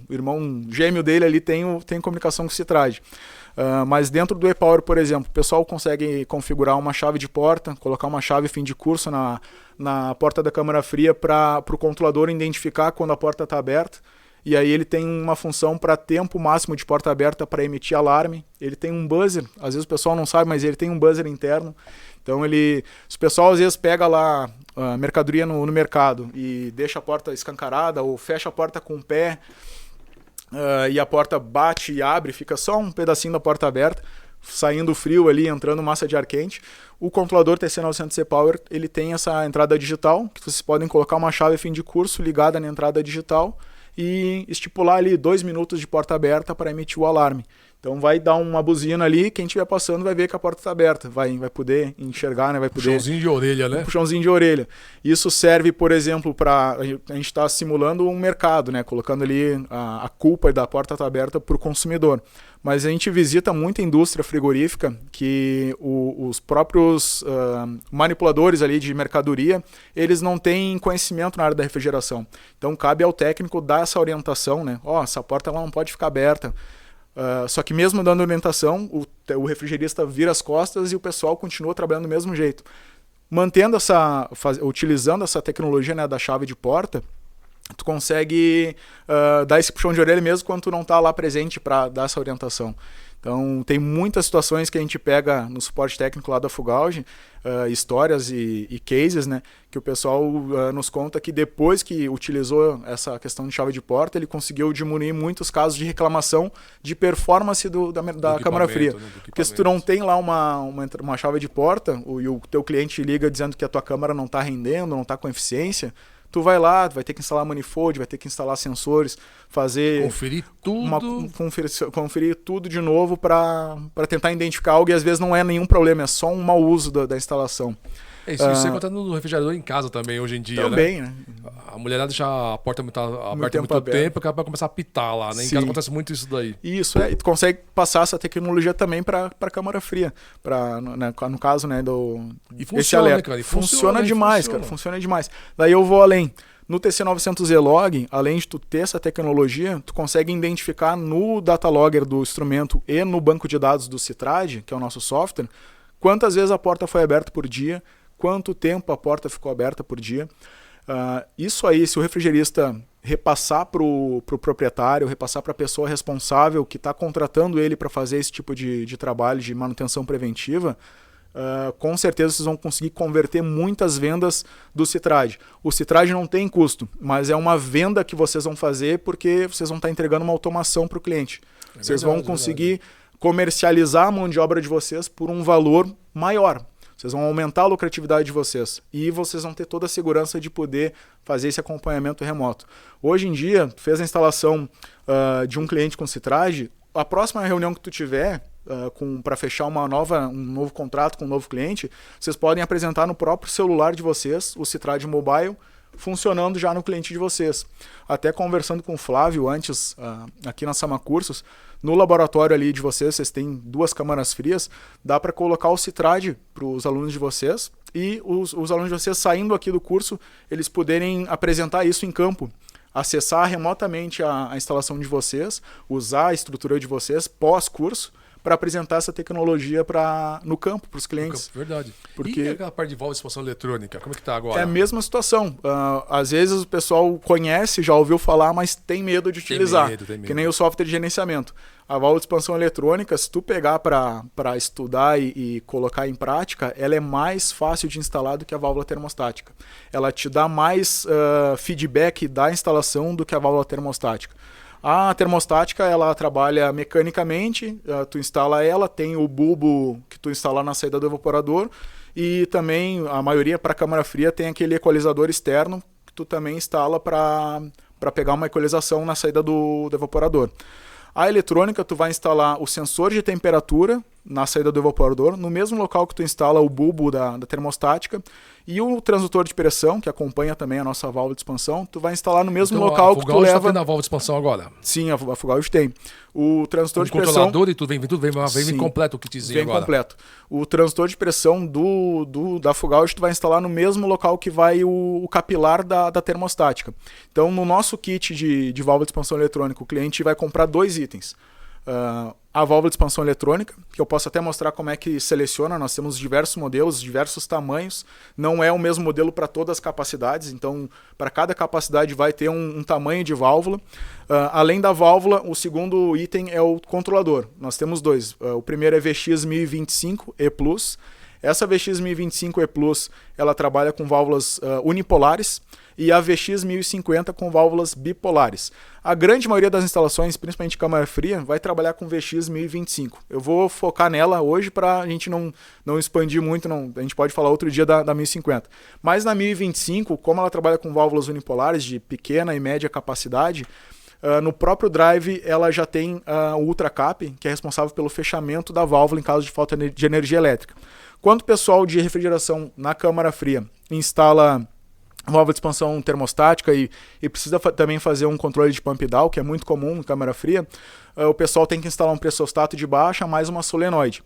gêmeo dele ali, tem comunicação com Citrad. Mas dentro do E-Power, por exemplo, o pessoal consegue configurar uma chave de porta, colocar uma chave fim de curso na porta da câmara fria para o controlador identificar quando a porta está aberta. E aí ele tem uma função para tempo máximo de porta aberta para emitir alarme. Ele tem um buzzer, às vezes o pessoal não sabe, mas ele tem um buzzer interno. Então se o pessoal às vezes pega lá mercadoria no mercado e deixa a porta escancarada ou fecha a porta com o pé, e a porta bate e abre, fica só um pedacinho da porta aberta, saindo frio ali, entrando massa de ar quente. O controlador TC900 E-Power, ele tem essa entrada digital, que vocês podem colocar uma chave fim de curso ligada na entrada digital e estipular ali 2 minutos de porta aberta para emitir o alarme. Então vai dar uma buzina ali, quem estiver passando vai ver que a porta está aberta, vai poder enxergar, né? Vai poder... Puxãozinho de orelha, né? Puxãozinho de orelha. Isso serve, por exemplo, para... A gente está simulando um mercado, né? Colocando ali a culpa da porta estar aberta para o consumidor. Mas a gente visita muita indústria frigorífica que os próprios manipuladores ali de mercadoria, eles não têm conhecimento na área da refrigeração. Então cabe ao técnico dar essa orientação, né? Essa porta ela não pode ficar aberta. Só que mesmo dando orientação, o refrigerista vira as costas e o pessoal continua trabalhando do mesmo jeito. Utilizando essa tecnologia, né, da chave de porta, tu consegue dar esse puxão de orelha mesmo quando tu não está lá presente para dar essa orientação. Então, tem muitas situações que a gente pega no suporte técnico lá da Fugauge, histórias e cases, né, que o pessoal nos conta que depois que utilizou essa questão de chave de porta, ele conseguiu diminuir muitos casos de reclamação de performance da câmara fria. Né, porque se tu não tem lá uma chave de porta e o teu cliente liga dizendo que a tua câmara não está rendendo, não está com eficiência, tu vai lá, vai ter que instalar manifold, vai ter que instalar sensores, fazer... Conferir tudo. Conferir tudo de novo para tentar identificar algo e às vezes não é nenhum problema, é só um mau uso da instalação. Isso acontece no refrigerador em casa também, hoje em dia, também, né? A mulherada deixa a porta aberta muito aberto. tempo, acaba começar a apitar lá, né? Em casa acontece muito isso daí. Isso, e tu consegue passar essa tecnologia também para a câmara fria, no caso, né, E funciona, né, cara? Funciona demais, cara, funciona demais. Daí eu vou além. No TC900 E-Log, além de tu ter essa tecnologia, tu consegue identificar no data logger do instrumento e no banco de dados do Citrad, que é o nosso software, quantas vezes a porta foi aberta por dia, quanto tempo a porta ficou aberta por dia. Isso aí, se o refrigerista repassar para o proprietário, repassar para a pessoa responsável que está contratando ele para fazer esse tipo de trabalho de manutenção preventiva, com certeza vocês vão conseguir converter muitas vendas do Citrad. O Citrad não tem custo, mas é uma venda que vocês vão fazer porque vocês vão estar entregando uma automação para o cliente. Vocês vão conseguir comercializar a mão de obra de vocês por um valor maior. Vocês vão aumentar a lucratividade de vocês e vocês vão ter toda a segurança de poder fazer esse acompanhamento remoto. Hoje em dia, tu fez a instalação de um cliente com Citrad, a próxima reunião que tu tiver para fechar um novo contrato com um novo cliente, vocês podem apresentar no próprio celular de vocês o Citrad Mobile funcionando já no cliente de vocês. Até conversando com o Flávio antes, aqui na Sama Cursos, no laboratório ali de vocês têm 2 câmaras frias, dá para colocar o Citrad para os alunos de vocês e os alunos de vocês saindo aqui do curso, eles poderem apresentar isso em campo, acessar remotamente a instalação de vocês, usar a estrutura de vocês pós-curso, para apresentar essa tecnologia no campo, para os clientes. Verdade. Porque e aquela parte de válvula de expansão eletrônica, como é que está agora? É a mesma situação. Às vezes o pessoal conhece, já ouviu falar, mas tem medo de utilizar. Tem medo. Que nem o software de gerenciamento. A válvula de expansão eletrônica, se tu pegar para estudar e colocar em prática, ela é mais fácil de instalar do que a válvula termostática. Ela te dá mais feedback da instalação do que a válvula termostática. A termostática, ela trabalha mecanicamente, tu instala ela, tem o bulbo que tu instala na saída do evaporador e também, a maioria para câmara fria, tem aquele equalizador externo que tu também instala para pegar uma equalização na saída do evaporador. A eletrônica, tu vai instalar o sensor de temperatura na saída do evaporador, no mesmo local que tu instala o bulbo da termostática, e o transdutor de pressão, que acompanha também a nossa válvula de expansão, tu vai instalar no mesmo local que tu leva... Está tendo a válvula de expansão agora? Sim, a Fugauge tem. O transdutor de pressão... controlador e tudo vem completo o kitzinho agora. Vem completo. O transdutor de pressão da Fugauge tu vai instalar no mesmo local que vai o capilar da termostática. Então, no nosso kit de válvula de expansão eletrônica, o cliente vai comprar 2 itens. A válvula de expansão eletrônica, que eu posso até mostrar como é que seleciona. Nós temos diversos modelos, diversos tamanhos. Não é o mesmo modelo para todas as capacidades, então para cada capacidade vai ter um tamanho de válvula. Além da válvula, o segundo item é o controlador. Nós temos 2. O primeiro é VX1025E+. Essa VX1025E+, ela trabalha com válvulas unipolares, e a VX1050 com válvulas bipolares. A grande maioria das instalações, principalmente câmara fria, vai trabalhar com VX1025. Eu vou focar nela hoje para a gente não expandir muito, a gente pode falar outro dia da 1050. Mas na 1025, como ela trabalha com válvulas unipolares de pequena e média capacidade, no próprio drive ela já tem o ultracap, que é responsável pelo fechamento da válvula em caso de falta de energia elétrica. Quando o pessoal de refrigeração na câmara fria instala válvula de expansão termostática e precisa também fazer um controle de pump down, que é muito comum em câmara fria, o pessoal tem que instalar um pressostato de baixa mais uma solenoide.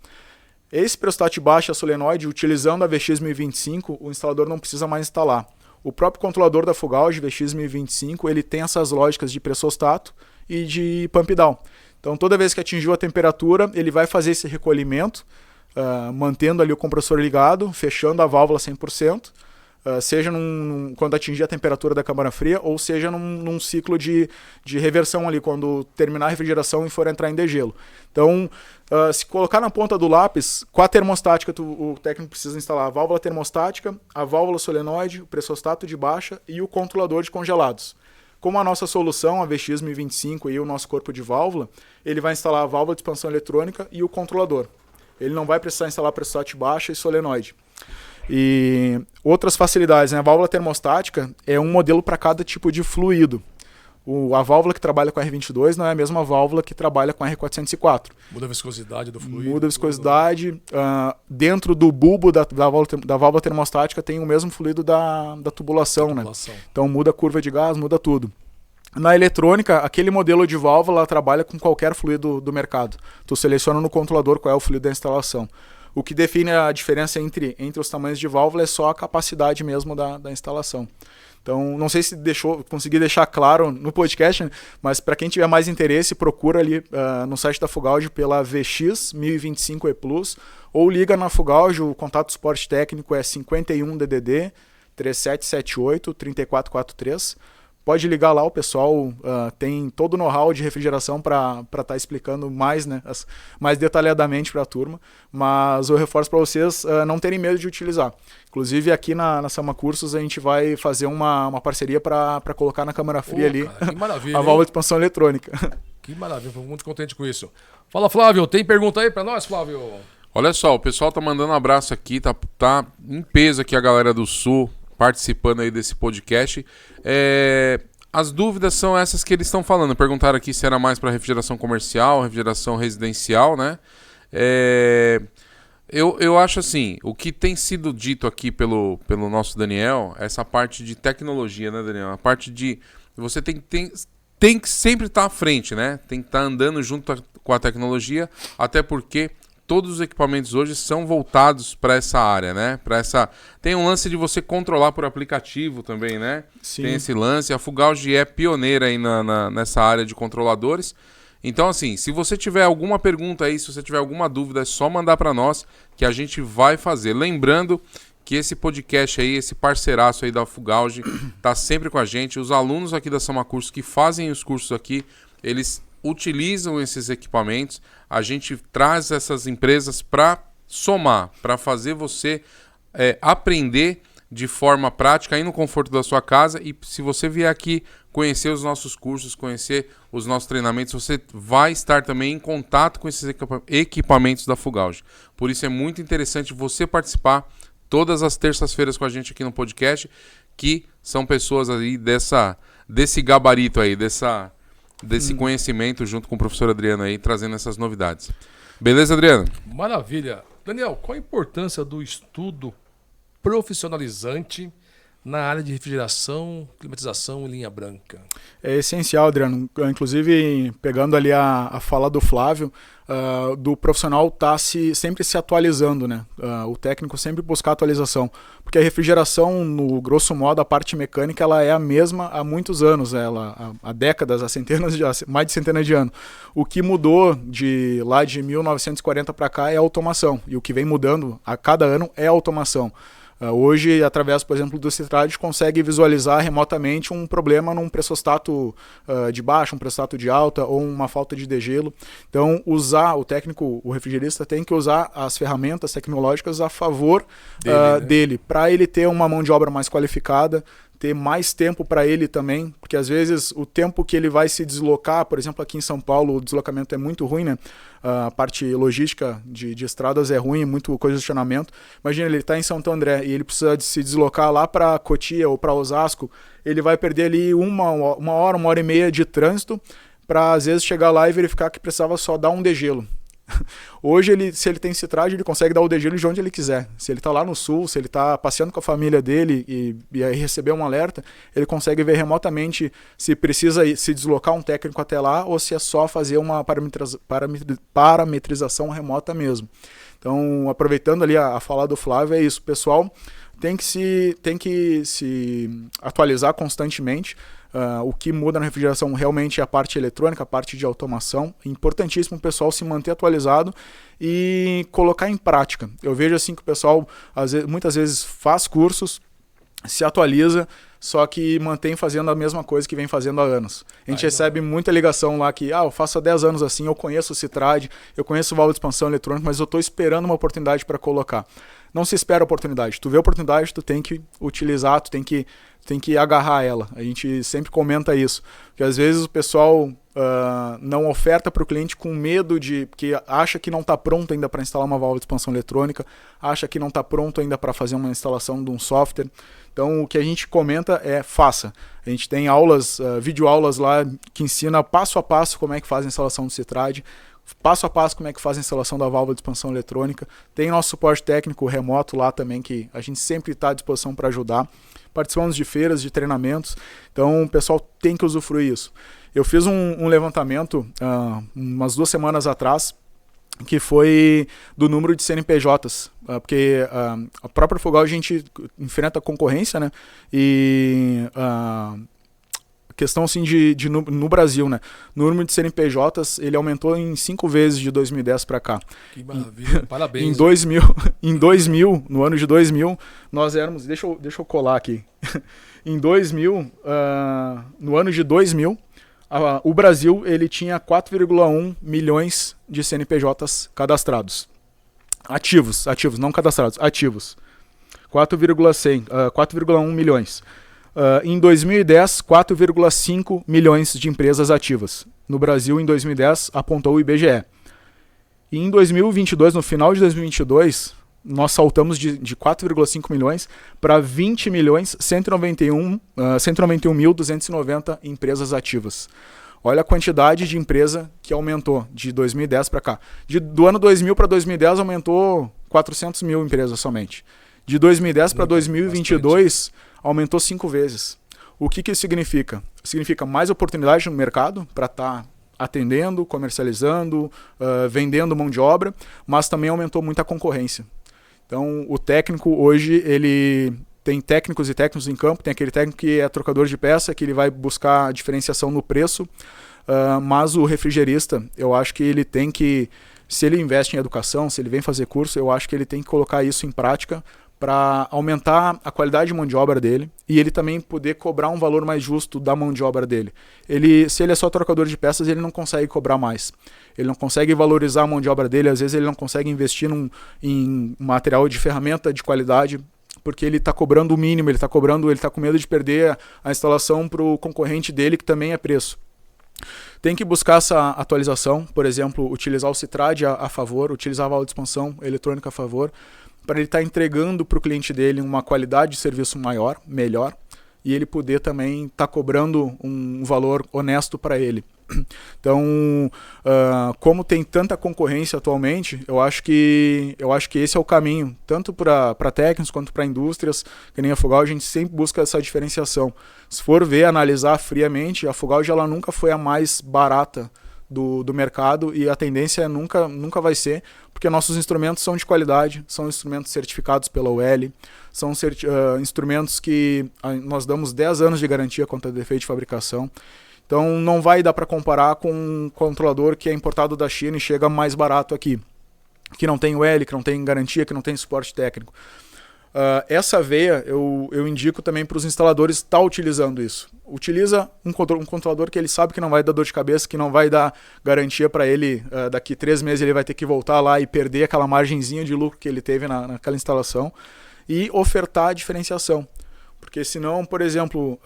Esse pressostato de baixa solenoide, utilizando a VX1025, o instalador não precisa mais instalar. O próprio controlador da Fugauge, VX1025, ele tem essas lógicas de pressostato e de pump down. Então, toda vez que atingiu a temperatura, ele vai fazer esse recolhimento, mantendo ali o compressor ligado, fechando a válvula 100%, seja quando atingir a temperatura da câmara fria, ou seja num ciclo de reversão ali, quando terminar a refrigeração e for entrar em degelo. Então, se colocar na ponta do lápis, com a termostática, o técnico precisa instalar a válvula termostática, a válvula solenoide, o pressostato de baixa e o controlador de congelados. Como a nossa solução, a VX1025 e o nosso corpo de válvula, ele vai instalar a válvula de expansão eletrônica e o controlador. Ele não vai precisar instalar pressostato de baixa e solenoide. E outras facilidades, né? A válvula termostática é um modelo para cada tipo de fluido. A válvula que trabalha com a R22 não é a mesma válvula que trabalha com a R404. Muda a viscosidade do fluido. Muda a viscosidade. Dentro do bulbo da válvula termostática tem o mesmo fluido da tubulação, né? Então muda a curva de gás, muda tudo. Na eletrônica, aquele modelo de válvula trabalha com qualquer fluido do mercado. Tu seleciona no controlador qual é o fluido da instalação. O que define a diferença entre os tamanhos de válvula é só a capacidade mesmo da instalação. Então, não sei se consegui deixar claro no podcast, né? Mas para quem tiver mais interesse, procura ali no site da Fugauge pela VX1025E Plus ou liga na Fugauge, o contato de suporte técnico é 51 DDD 3778 3443. Pode ligar lá, o pessoal tem todo o know-how de refrigeração para estar explicando mais, né, mais detalhadamente para a turma, mas eu reforço para vocês não terem medo de utilizar. Inclusive aqui na Sama Cursos a gente vai fazer uma parceria para colocar na câmara fria ali, cara, que maravilha, a válvula de expansão eletrônica. Que maravilha, fico muito contente com isso. Fala, Flávio, tem pergunta aí para nós, Flávio? Olha só, o pessoal tá mandando um abraço aqui, tá em peso aqui a galera do Sul, participando aí desse podcast. As dúvidas são essas que eles estão falando. Perguntaram aqui se era mais para refrigeração comercial, refrigeração residencial, né? Eu acho assim, o que tem sido dito aqui pelo nosso Daniel, essa parte de tecnologia, né, Daniel? A parte de você tem que sempre estar à frente, né? Tem que estar andando junto com a tecnologia, até porque todos os equipamentos hoje são voltados para essa área, né? Tem um lance de você controlar por aplicativo também, né? Sim. Tem esse lance. A Fugauge é pioneira aí nessa área de controladores. Então, assim, se você tiver alguma pergunta aí, se você tiver alguma dúvida, é só mandar para nós que a gente vai fazer. Lembrando que esse podcast aí, esse parceiraço aí da Fugauge, tá sempre com a gente. Os alunos aqui da Sama Cursos que fazem os cursos aqui, eles utilizam esses equipamentos. A gente traz essas empresas para somar, para fazer você aprender de forma prática aí no conforto da sua casa. E se você vier aqui conhecer os nossos cursos, conhecer os nossos treinamentos, você vai estar também em contato com esses equipamentos da Fugauge. Por isso é muito interessante você participar todas as terças-feiras com a gente aqui no podcast, que são pessoas aí desse gabarito aí, desse conhecimento junto com o professor Adriano aí, trazendo essas novidades. Beleza, Adriano? Maravilha. Daniel, qual a importância do estudo profissionalizante na área de refrigeração, climatização e linha branca? É essencial, Adriano. Inclusive, pegando ali a fala do Flávio, do profissional sempre se atualizando, né? O técnico sempre buscar atualização. Porque a refrigeração, no grosso modo, a parte mecânica, ela é a mesma há muitos anos, há décadas, mais de centenas de anos. O que mudou lá de 1940 para cá é a automação. E o que vem mudando a cada ano é a automação. Hoje, através, por exemplo, do Citrad, a gente consegue visualizar remotamente um problema num pressostato de baixa, um pressostato de alta ou uma falta de degelo. Então, o técnico, o refrigerista, tem que usar as ferramentas tecnológicas a favor dele, para ele ter uma mão de obra mais qualificada, ter mais tempo para ele também, porque às vezes o tempo que ele vai se deslocar, por exemplo, aqui em São Paulo o deslocamento é muito ruim, né? A parte logística de estradas é ruim, muito congestionamento. Imagina, ele está em Santo André e ele precisa de se deslocar lá para Cotia ou para Osasco, ele vai perder ali uma hora e meia de trânsito para às vezes chegar lá e verificar que precisava só dar um degelo. Hoje, se ele tem citrade, ele consegue dar o degelo de onde ele quiser. Se ele está lá no sul, se ele está passeando com a família dele e aí receber um alerta, ele consegue ver remotamente se precisa se deslocar um técnico até lá ou se é só fazer uma parametrização remota mesmo. Então, aproveitando ali a fala do Flávio, é isso. O pessoal tem que se atualizar constantemente. O que muda na refrigeração realmente é a parte eletrônica, a parte de automação. É importantíssimo o pessoal se manter atualizado e colocar em prática. Eu vejo assim que o pessoal muitas vezes faz cursos, se atualiza, só que mantém fazendo a mesma coisa que vem fazendo há anos. A gente recebe muita ligação lá que eu faço há 10 anos assim, eu conheço o Citrad, eu conheço o válvula de expansão eletrônica, mas eu estou esperando uma oportunidade para colocar. Não se espera a oportunidade. Tu vê a oportunidade, tu tem que utilizar, tu tem que agarrar ela. A gente sempre comenta isso. Porque às vezes o pessoal não oferta para o cliente com medo porque acha que não está pronto ainda para instalar uma válvula de expansão eletrônica, acha que não está pronto ainda para fazer uma instalação de um software. Então o que a gente comenta é faça. A gente tem aulas, videoaulas lá que ensina passo a passo como é que faz a instalação do Citrad, passo a passo como é que faz a instalação da válvula de expansão eletrônica. Tem nosso suporte técnico remoto lá também, que a gente sempre está à disposição para ajudar. Participamos de feiras, de treinamentos, então o pessoal tem que usufruir isso. Eu fiz um levantamento umas 2 semanas atrás, que foi do número de CNPJs, porque a própria Fogal a gente enfrenta concorrência, né? E questão assim no Brasil, né? O número de CNPJs ele aumentou em 5 vezes de 2010 para cá. Que maravilha, parabéns. Em 2000, no ano de 2000, nós éramos, deixa eu colar aqui. Em 2000, no ano de 2000, o Brasil ele tinha 4,1 milhões de CNPJs cadastrados. Ativos, não cadastrados, ativos. 4,1 milhões. Em 2010, 4,5 milhões de empresas ativas. No Brasil, em 2010, apontou o IBGE. E em 2022, no final de 2022, nós saltamos de 4,5 milhões para 20 milhões 191.290 empresas ativas. Olha a quantidade de empresa que aumentou de 2010 para cá. Do ano 2000 para 2010 aumentou 400 mil empresas somente. De 2010 para 2022 aumentou 5 vezes. O que isso significa? Significa mais oportunidade no mercado para estar atendendo, comercializando, vendendo mão de obra, mas também aumentou muito a concorrência. Então, o técnico hoje, ele tem técnicos e técnicos em campo, tem aquele técnico que é trocador de peça, que ele vai buscar diferenciação no preço, mas o refrigerista, eu acho que ele tem que, se ele investe em educação, se ele vem fazer curso, eu acho que ele tem que colocar isso em prática para aumentar a qualidade de mão de obra dele e ele também poder cobrar um valor mais justo da mão de obra dele. Se ele é só trocador de peças, ele não consegue cobrar mais. Ele não consegue valorizar a mão de obra dele, às vezes ele não consegue investir em material de ferramenta de qualidade, porque ele está cobrando o mínimo, ele está com medo de perder a instalação para o concorrente dele, que também é preço. Tem que buscar essa atualização, por exemplo, utilizar o Citrad a favor, utilizar a válvula de expansão eletrônica a favor, para ele estar entregando para o cliente dele uma qualidade de serviço maior, melhor, e ele poder também estar cobrando um valor honesto para ele. Então, como tem tanta concorrência atualmente, eu acho que esse é o caminho, tanto para técnicos quanto para indústrias, que nem a Fogal, a gente sempre busca essa diferenciação. Se for analisar friamente, a Fogal ela nunca foi a mais barata do mercado e a tendência nunca vai ser, porque nossos instrumentos são de qualidade, são instrumentos certificados pela UL, são instrumentos que nós damos 10 anos de garantia contra defeito de fabricação. Então não vai dar para comparar com um controlador que é importado da China e chega mais barato aqui, que não tem UL, que não tem garantia, que não tem suporte técnico. Essa veia eu indico também para os instaladores estar utilizando isso. Utiliza um controlador que ele sabe que não vai dar dor de cabeça, que não vai dar garantia para ele, daqui 3 meses ele vai ter que voltar lá e perder aquela margenzinha de lucro que ele teve naquela instalação, e ofertar a diferenciação. Porque senão, por exemplo,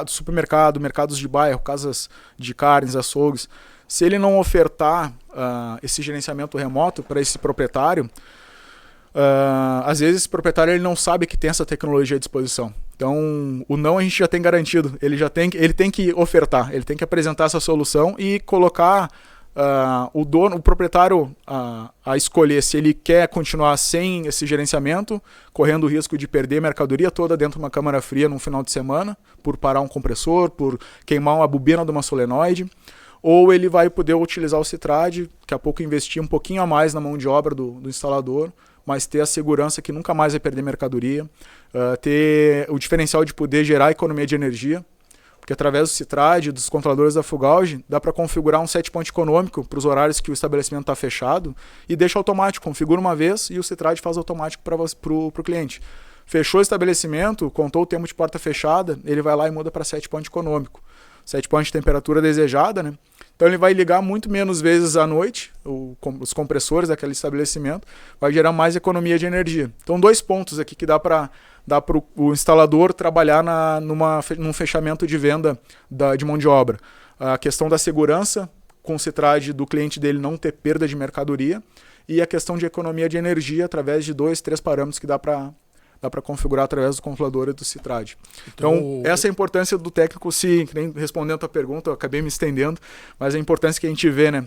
supermercado, mercados de bairro, casas de carnes, açougues, se ele não ofertar esse gerenciamento remoto para esse proprietário, às vezes esse proprietário ele não sabe que tem essa tecnologia à disposição. Então, o não a gente já tem garantido. Ele tem que ofertar, ele tem que apresentar essa solução e colocar o proprietário a escolher se ele quer continuar sem esse gerenciamento, correndo o risco de perder a mercadoria toda dentro de uma câmara fria num final de semana, por parar um compressor, por queimar uma bobina de uma solenoide, ou ele vai poder utilizar o Citrad, daqui a pouco investir um pouquinho a mais na mão de obra do instalador, mas ter a segurança que nunca mais vai perder mercadoria, ter o diferencial de poder gerar economia de energia, porque através do Citrad, dos controladores da Fugauge, dá para configurar um set point econômico para os horários que o estabelecimento está fechado e deixa automático, configura uma vez e o Citrad faz automático para o cliente. Fechou o estabelecimento, contou o tempo de porta fechada, ele vai lá e muda para set point econômico. Set point de temperatura desejada, né? Então ele vai ligar muito menos vezes à noite, os compressores daquele estabelecimento, vai gerar mais economia de energia. Então 2 pontos aqui que dá para o instalador trabalhar num fechamento de venda de mão de obra. A questão da segurança, com o Citrad do cliente dele não ter perda de mercadoria, e a questão de economia de energia através de 2, 3 parâmetros que dá para configurar através do controlador e do Citrad. Então, essa é a importância do técnico, respondendo a tua pergunta, eu acabei me estendendo, mas a importância que a gente vê, né?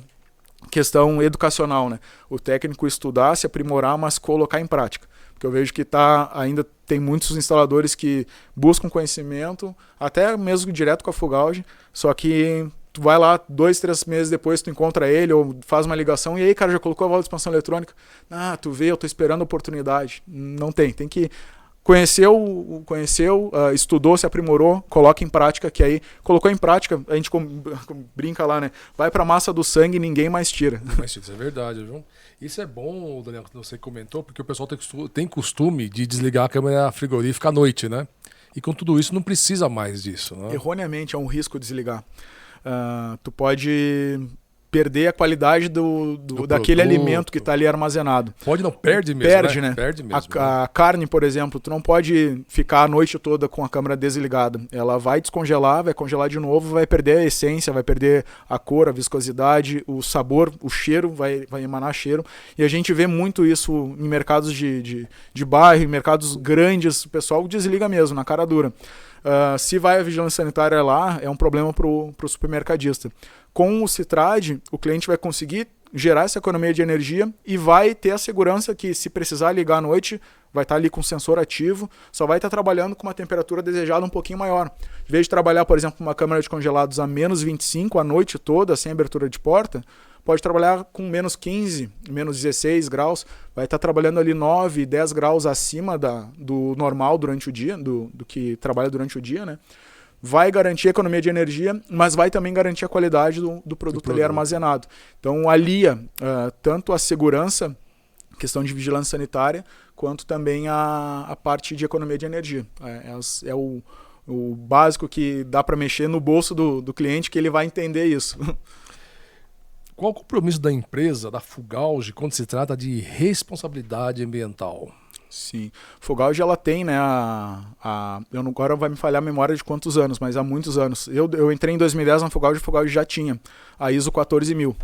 Questão educacional, né? O técnico estudar, se aprimorar, mas colocar em prática. Porque eu vejo que ainda tem muitos instaladores que buscam conhecimento, até mesmo direto com a Fugauge, só que tu vai lá 2, 3 meses depois, tu encontra ele ou faz uma ligação, e aí, cara, já colocou a válvula de expansão eletrônica? Tu vê, eu tô esperando a oportunidade. Não tem que... Conheceu, estudou, se aprimorou, coloca em prática, que aí, colocou em prática, a gente brinca lá, né? Vai pra massa do sangue e ninguém mais tira. Mas isso é verdade, viu? Isso é bom, Daniel, que você comentou, porque o pessoal tem costume de desligar a câmera frigorífica à noite, né? E com tudo isso não precisa mais disso, né? Erroneamente é um risco desligar. Tu pode perder a qualidade daquele alimento que está ali armazenado. Pode não, perde mesmo. Perde, né? Perde mesmo. A carne, por exemplo, tu não pode ficar a noite toda com a câmera desligada. Ela vai descongelar, vai congelar de novo, vai perder a essência, vai perder a cor, a viscosidade, o sabor, o cheiro, vai emanar cheiro. E a gente vê muito isso em mercados de bairro, em mercados grandes, o pessoal desliga mesmo, na cara dura. Se vai a vigilância sanitária lá, é um problema para o supermercadista. Com o Citrad, o cliente vai conseguir gerar essa economia de energia e vai ter a segurança que, se precisar ligar à noite, vai estar ali com o sensor ativo, só vai estar trabalhando com uma temperatura desejada um pouquinho maior. Em vez de trabalhar, por exemplo, uma câmara de congelados a menos 25 a noite toda, sem abertura de porta, pode trabalhar com menos 15, menos 16 graus, vai estar trabalhando ali 9, 10 graus acima do normal durante o dia, do que trabalha durante o dia, né? Vai garantir a economia de energia, mas vai também garantir a qualidade do produto ali armazenado. Então alia tanto a segurança, questão de vigilância sanitária, quanto também a parte de economia de energia. É o básico que dá para mexer no bolso do cliente, que ele vai entender isso. Qual o compromisso da empresa, da Fugauge, quando se trata de responsabilidade ambiental? Sim. Fugauge, ela tem, né, agora vai me falhar a memória de quantos anos, mas há muitos anos. Eu entrei em 2010 na Fugauge, a Fugauge já tinha a ISO 14000,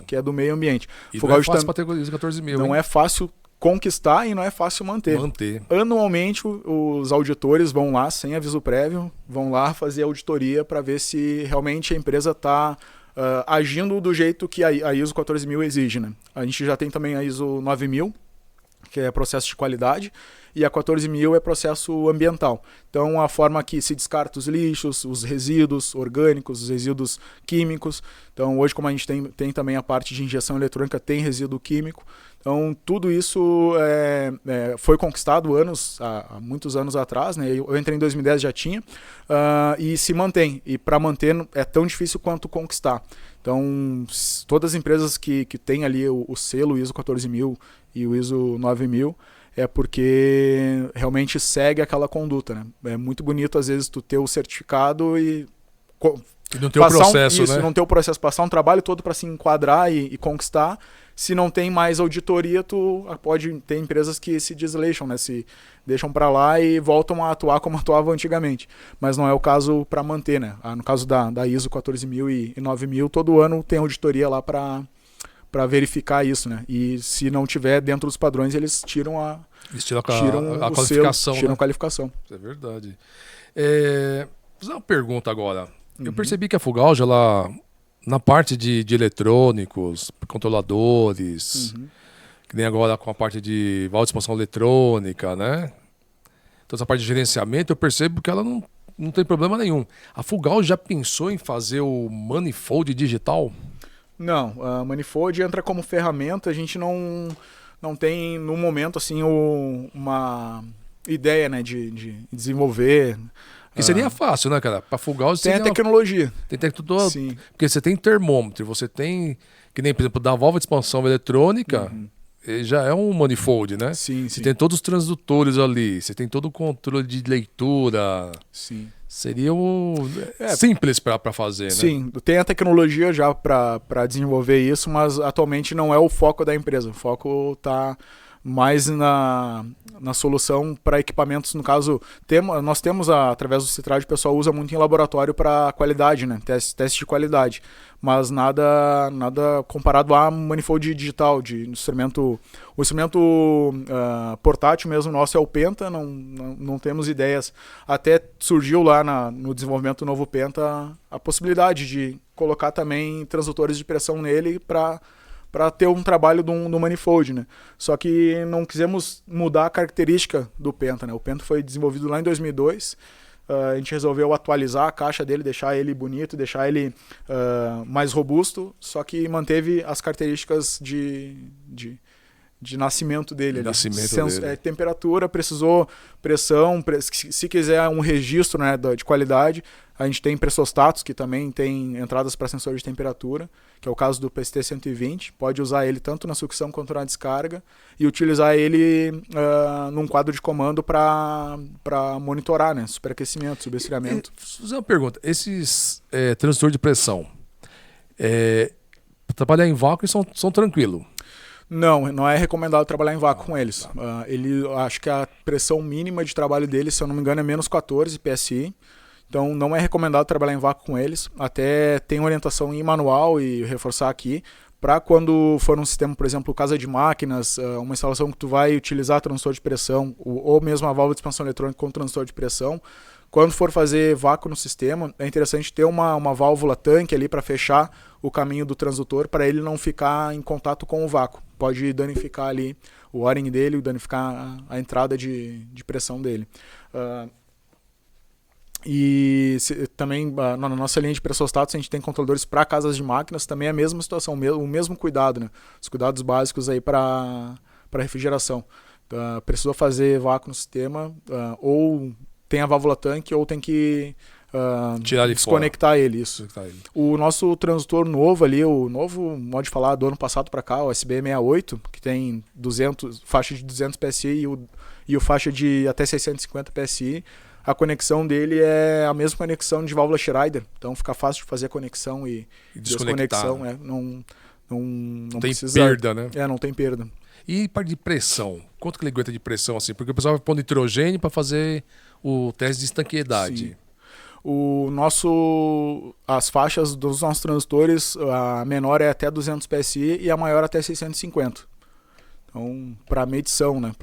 que é do meio ambiente. E Fugauge não é fácil para ter ISO 14000. Não é fácil conquistar e não é fácil manter. Anualmente, os auditores vão lá, sem aviso prévio, vão lá fazer auditoria para ver se realmente a empresa está agindo do jeito que a ISO 14000 exige, né? A gente já tem também a ISO 9000, que é processo de qualidade, e a 14000 é processo ambiental. Então, a forma que se descarta os lixos, os resíduos orgânicos, os resíduos químicos. Então, hoje, como a gente tem também a parte de injeção eletrônica, tem resíduo químico. Então, tudo isso foi conquistado há muitos anos atrás, né? Eu entrei em 2010, já tinha, e se mantém. E para manter é tão difícil quanto conquistar. Então, todas as empresas que têm ali o selo ISO 14000 e o ISO 9000 é porque realmente segue aquela conduta, né? É muito bonito, às vezes, tu ter o certificado e não ter o processo, né? Não ter o processo, passar um trabalho todo para se enquadrar e conquistar, Se não tem mais auditoria, pode ter empresas que se desleixam, né? Se deixam para lá e voltam a atuar como atuavam antigamente. Mas não é o caso para manter, né? No caso da ISO 14000 e 9000, todo ano tem auditoria lá para verificar isso, né? E se não tiver dentro dos padrões, eles tiram a qualificação. Tiram a qualificação. Isso é verdade. Vou fazer uma pergunta agora. Eu percebi que a Fugauge, ela, na parte de eletrônicos, controladores, que nem agora com a parte de válvula de expansão eletrônica, né? Então essa parte de gerenciamento, eu percebo que ela não tem problema nenhum. A Fugauge já pensou em fazer o manifold digital? Não, a manifold entra como ferramenta, a gente não tem no momento assim uma ideia, né, de desenvolver. Que seria fácil, né, cara? Para Fugauge tem a tecnologia. Tem tudo. Sim. Porque você tem termômetro, você tem, que nem, por exemplo, da válvula de expansão eletrônica, já é um manifold, né? Sim, você tem todos os transdutores ali, você tem todo o controle de leitura. Sim. Seria simples para fazer, né? Sim, tem a tecnologia já para desenvolver isso, mas atualmente não é o foco da empresa. O foco está mais na solução para equipamentos. No caso, nós temos, através do Citrad, o pessoal usa muito em laboratório para qualidade, né? Teste de qualidade. Mas nada comparado a manifold digital, de instrumento. O instrumento portátil mesmo nosso é o Penta, não temos ideias. Até surgiu lá no desenvolvimento do novo Penta a possibilidade de colocar também transdutores de pressão nele para ter um trabalho no manifold, né? Só que não quisemos mudar a característica do Penta, né? O Penta foi desenvolvido lá em 2002, a gente resolveu atualizar a caixa dele, deixar ele bonito, deixar ele mais robusto, só que manteve as características de nascimento dele. Temperatura, precisou pressão, se quiser um registro, né, de qualidade, a gente tem pressostatos, que também tem entradas para sensor de temperatura, que é o caso do PST-120, pode usar ele tanto na sucção quanto na descarga, e utilizar ele num quadro de comando para monitorar, né, superaquecimento, subesfriamento. Vou fazer uma pergunta, esses transdutores de pressão, trabalhar em vácuo são tranquilos? Não é recomendado trabalhar em vácuo com eles. Acho que a pressão mínima de trabalho deles, se eu não me engano, é menos 14 PSI. Então não é recomendado trabalhar em vácuo com eles. Até tem orientação em manual, e reforçar aqui, para quando for um sistema, por exemplo, casa de máquinas, uma instalação que tu vai utilizar transdutor de pressão, ou mesmo a válvula de expansão eletrônica com transdutor de pressão, quando for fazer vácuo no sistema, é interessante ter uma válvula tanque ali para fechar o caminho do transdutor, para ele não ficar em contato com o vácuo. Pode danificar ali o O-ring dele, danificar a entrada de pressão dele. Também na nossa linha de pressostatos a gente tem controladores para casas de máquinas, também é a mesma situação, o mesmo cuidado, né? Os cuidados básicos aí para refrigeração. Precisou fazer vácuo no sistema, ou tem a válvula tanque, ou tem que desconectar ele, isso. O nosso transdutor novo ali, o novo, modo de falar, do ano passado para cá, o SB68, que tem faixa de 200 PSI e o faixa de até 650 PSI, a conexão dele é a mesma conexão de válvula Schrader, então fica fácil de fazer a conexão e desconexão. Não tem perda, né? Não tem perda. E parte de pressão? Quanto que ele aguenta de pressão assim? Porque o pessoal vai pondo nitrogênio para fazer o teste de estanqueidade. Sim. As faixas dos nossos transdutores, a menor é até 200 PSI e a maior até 650. Então, para medição, né?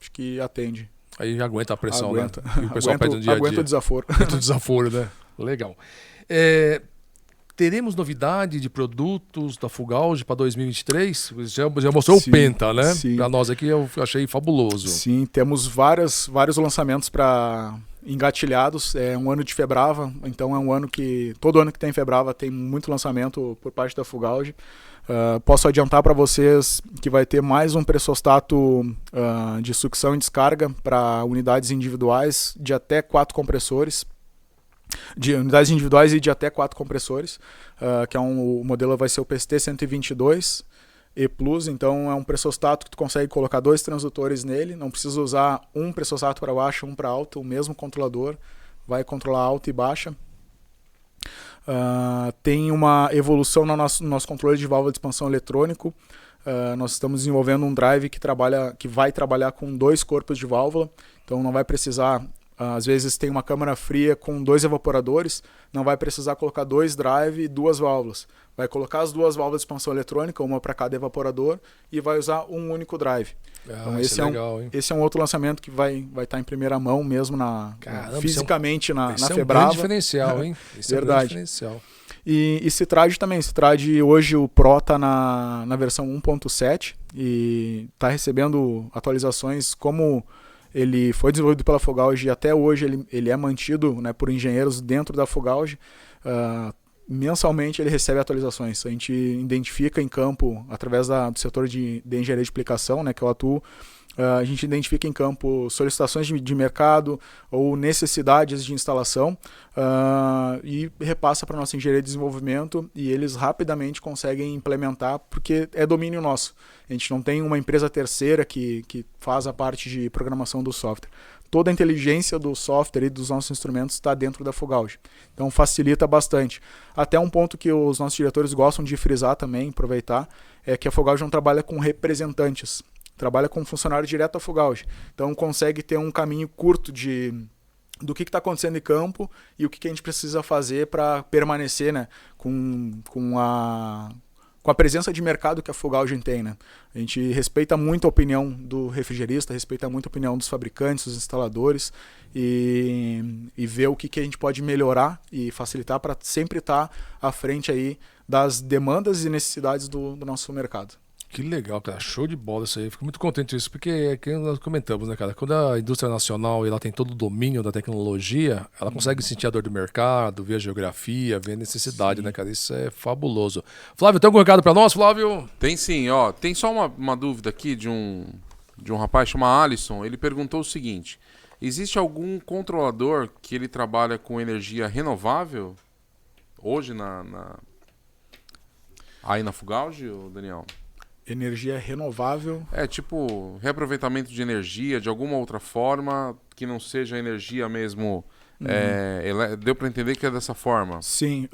Acho que atende. Aí aguenta a pressão, aguenta. Né? E o pessoal pede no dia a dia. Aguenta o desaforo. Aguenta o desaforo, né? Legal. Teremos novidade de produtos da Fugauge para 2023? Já mostrou o Penta, né? Para nós aqui eu achei fabuloso. Sim, temos vários lançamentos engatilhados. É um ano de Febrava, então é um ano que todo ano que tem Febrava tem muito lançamento por parte da Fugauge. Posso adiantar para vocês que vai ter mais um pressostato de sucção e descarga para unidades individuais de até 4 compressores. De unidades individuais e de até 4 compressores, que o modelo vai ser o PST-122 E+, então é um pressostato que tu consegue colocar 2 transdutores nele, não precisa usar um pressostato para baixa, um para alta, o mesmo controlador vai controlar alta e baixa. Tem uma evolução no nosso controle de válvula de expansão eletrônico. Nós estamos desenvolvendo um drive que vai trabalhar com 2 corpos de válvula, então não vai precisar, às vezes tem uma câmara fria com 2 evaporadores, não vai precisar colocar 2 drive e 2 válvulas. Vai colocar as 2 válvulas de expansão eletrônica, uma para cada evaporador, e vai usar um único drive. Então esse é um outro lançamento que vai estar em primeira mão mesmo fisicamente na Febrava. É um diferencial, hein? Esse Verdade. É um grande diferencial. E Citrad também. Citrad hoje o Pro está na versão 1.7 e está recebendo atualizações. Como ele foi desenvolvido pela Fogalge e até hoje ele é mantido, né, por engenheiros dentro da Fogalge. Mensalmente ele recebe atualizações. A gente identifica em campo, através do setor de engenharia de aplicação, né, que eu atuo, a gente identifica em campo solicitações de mercado ou necessidades de instalação e repassa para a nossa engenharia de desenvolvimento e eles rapidamente conseguem implementar porque é domínio nosso. A gente não tem uma empresa terceira que faz a parte de programação do software. Toda a inteligência do software e dos nossos instrumentos está dentro da Fogalge. Então facilita bastante. Até um ponto que os nossos diretores gostam de frisar também, aproveitar, é que a Fogalge não trabalha com representantes. Trabalha com funcionário direto da Fogalge. Então consegue ter um caminho curto do que está acontecendo em campo e o que a gente precisa fazer para permanecer, né, com a presença de mercado que a Fogalge tem, né? A gente respeita muito a opinião do refrigerista, respeita muito a opinião dos fabricantes, dos instaladores e vê o que a gente pode melhorar e facilitar para sempre estar à frente aí das demandas e necessidades do nosso mercado. Que legal, cara. Show de bola isso aí. Fico muito contente com isso, porque é que nós comentamos, né, cara? Quando a indústria nacional ela tem todo o domínio da tecnologia, ela consegue sentir a dor do mercado, ver a geografia, ver a necessidade, né, cara? Isso é fabuloso. Flávio, tem algum recado pra nós, Flávio? Tem sim, ó. Tem só uma dúvida aqui de um rapaz chamado Alisson. Ele perguntou o seguinte: existe algum controlador que ele trabalha com energia renovável hoje aí na Fogalge, Daniel? Energia renovável. É tipo reaproveitamento de energia de alguma outra forma que não seja energia mesmo. Deu para entender que é dessa forma? Sim,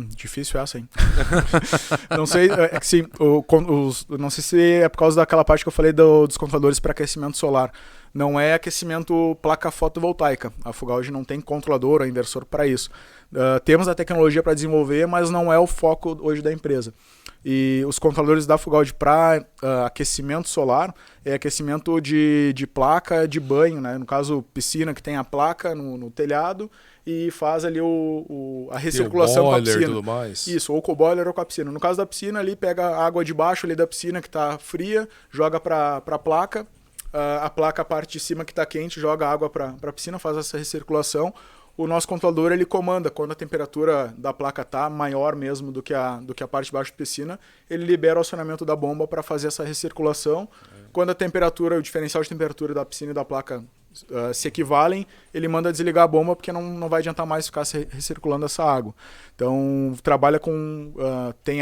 difícil essa, hein? Não sei, não sei se é por causa daquela parte que eu falei dos controladores para aquecimento solar. Não é aquecimento placa fotovoltaica. A Fogalge não tem controlador ou inversor para isso. Temos a tecnologia para desenvolver, mas não é o foco hoje da empresa. E os controladores da Fogalge para aquecimento solar é aquecimento de placa de banho, né? No caso, piscina que tem a placa no telhado e faz ali a recirculação com a piscina. Tudo mais. Isso, ou com o boiler ou com a piscina. No caso da piscina, ali pega a água de baixo ali da piscina que está fria, joga para a placa. A placa, a parte de cima que está quente, joga água para a piscina, faz essa recirculação. O nosso controlador ele comanda quando a temperatura da placa está maior mesmo do que a parte de baixo da piscina, ele libera o acionamento da bomba para fazer essa recirculação. Quando o diferencial de temperatura da piscina e da placa se equivalem, ele manda desligar a bomba porque não vai adiantar mais ficar recirculando essa água. Então trabalha tem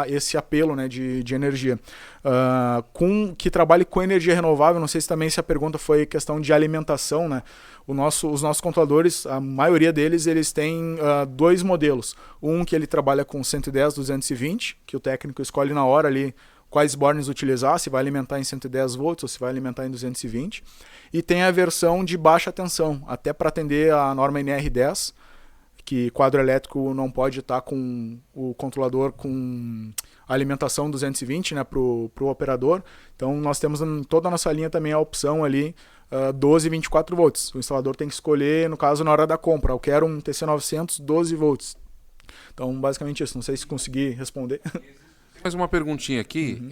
esse apelo, né, de energia. Que trabalhe com energia renovável, não sei se a pergunta foi questão de alimentação, né? Os nossos controladores, a maioria deles, eles têm 2 modelos. Um que ele trabalha com 110, 220, que o técnico escolhe na hora ali quais bornes utilizar, se vai alimentar em 110 volts ou se vai alimentar em 220. E tem a versão de baixa tensão, até para atender a norma NR10, que quadro elétrico não pode estar com o controlador com alimentação 220, né, para o operador. Então nós temos em toda a nossa linha também a opção ali 12 e 24 volts. O instalador tem que escolher, no caso, na hora da compra. Eu quero um TC900 12 volts. Então basicamente isso. Não sei se consegui responder. Mais uma perguntinha aqui.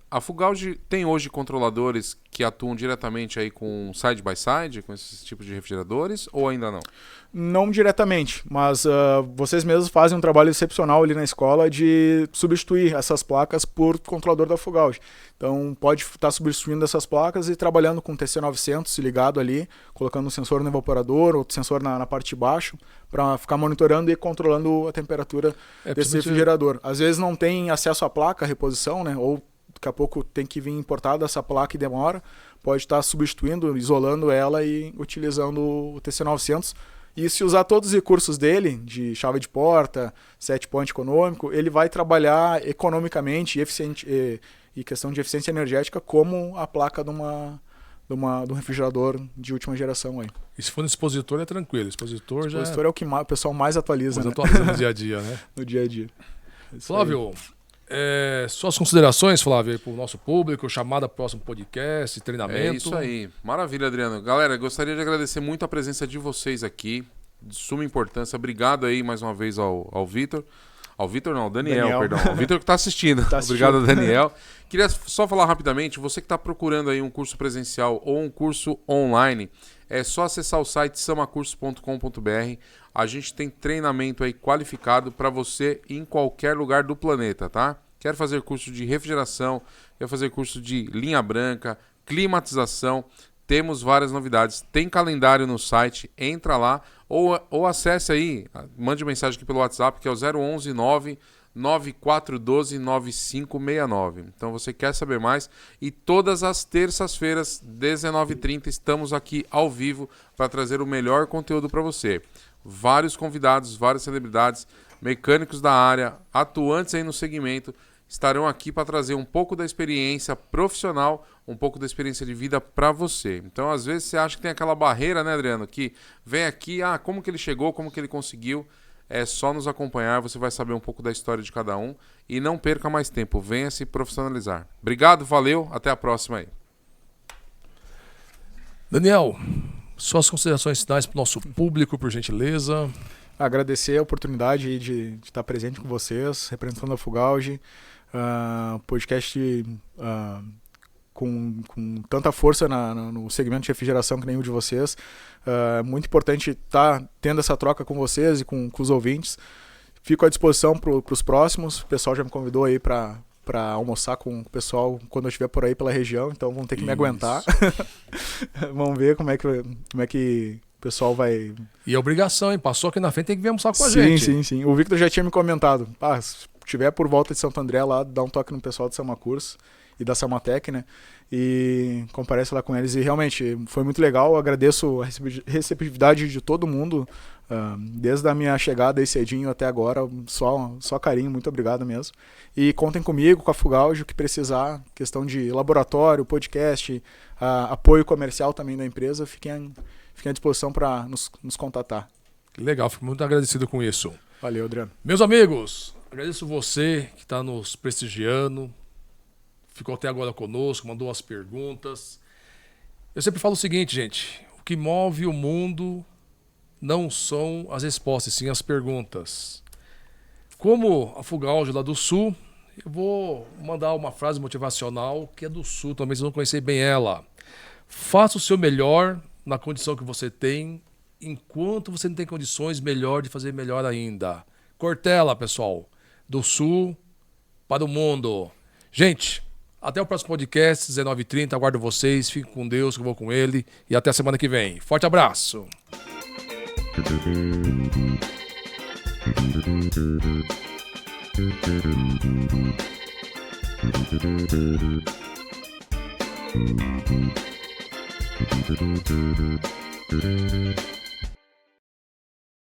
A Fogalge tem hoje controladores que atuam diretamente aí com side by side, com esses tipos de refrigeradores, ou ainda não? Não diretamente, mas vocês mesmos fazem um trabalho excepcional ali na escola de substituir essas placas por controlador da Fogalge. Então pode estar substituindo essas placas e trabalhando com o TC900 ligado ali, colocando um sensor no evaporador, outro sensor na parte de baixo, para ficar monitorando e controlando a temperatura desse refrigerador. Às vezes não tem acesso à placa, reposição, né? Ou daqui a pouco tem que vir importada essa placa e demora. Pode estar substituindo, isolando ela e utilizando o TC900. E se usar todos os recursos dele, de chave de porta, set point econômico, ele vai trabalhar economicamente e questão de eficiência energética como a placa de um refrigerador de última geração aí. E se for no expositor é tranquilo. O expositor é o que o pessoal mais atualiza, né? Atualiza no dia a dia, né? No dia a dia. Flávio, suas considerações, Flávio, para o nosso público, chamada para o próximo podcast, treinamento. É isso aí. Maravilha, Adriano. Galera, gostaria de agradecer muito a presença de vocês aqui, de suma importância. Obrigado aí mais uma vez ao Vitor. Ao Vitor não, ao Daniel, perdão. Ao Vitor que está assistindo. Obrigado, Daniel. Queria só falar rapidamente, você que está procurando aí um curso presencial ou um curso online, é só acessar o site samacursos.com.br. A gente tem treinamento aí qualificado para você em qualquer lugar do planeta, tá? Quer fazer curso de refrigeração, quer fazer curso de linha branca, climatização, temos várias novidades. Tem calendário no site, entra lá ou acesse aí, mande mensagem aqui pelo WhatsApp, que é o 011 99412 9569. Então você quer saber mais? E todas as terças-feiras, 19h30, estamos aqui ao vivo para trazer o melhor conteúdo para você. Vários convidados, várias celebridades, mecânicos da área, atuantes aí no segmento, estarão aqui para trazer um pouco da experiência profissional, um pouco da experiência de vida para você. Então, às vezes, você acha que tem aquela barreira, né, Adriano? Que vem aqui, como que ele chegou, como que ele conseguiu. É só nos acompanhar, você vai saber um pouco da história de cada um. E não perca mais tempo, venha se profissionalizar. Obrigado, valeu, até a próxima aí. Daniel, suas considerações finais para o nosso público, por gentileza. Agradecer a oportunidade de estar presente com vocês, representando a Fugauge. Podcast com tanta força no segmento de refrigeração que nem o de vocês. É muito importante estar tendo essa troca com vocês e com os ouvintes. Fico à disposição para os próximos. O pessoal já me convidou aí para almoçar com o pessoal quando eu estiver por aí pela região, então vão ter que me aguentar. Vamos ver como é que o pessoal vai... E é obrigação, hein? Passou aqui na frente, tem que vir almoçar com a gente. Sim. O Victor já tinha me comentado. Se tiver por volta de Santo André lá, dá um toque no pessoal do Samacursos e da Samatec, né? E comparece lá com eles. E realmente foi muito legal. Agradeço a receptividade de todo mundo, desde a minha chegada aí cedinho até agora. Só carinho, muito obrigado mesmo. E contem comigo, com a Fugauge, o que precisar. Questão de laboratório, podcast, apoio comercial também da empresa. Fiquem à disposição para nos contatar. Legal, fico muito agradecido com isso. Valeu, Adriano. Meus amigos, agradeço você que está nos prestigiando, ficou até agora conosco, mandou as perguntas. Eu sempre falo o seguinte, gente, o que move o mundo não são as respostas, sim as perguntas. Como a Fugauge lá do Sul, eu vou mandar uma frase motivacional que é do Sul, também vocês vão conhecer bem ela. Faça o seu melhor na condição que você tem, enquanto você não tem condições melhor de fazer melhor ainda. Cortella, pessoal, do Sul para o mundo. Gente, até o próximo podcast, 19h30, aguardo vocês, fiquem com Deus, que eu vou com ele, e até a semana que vem. Forte abraço! Thank you.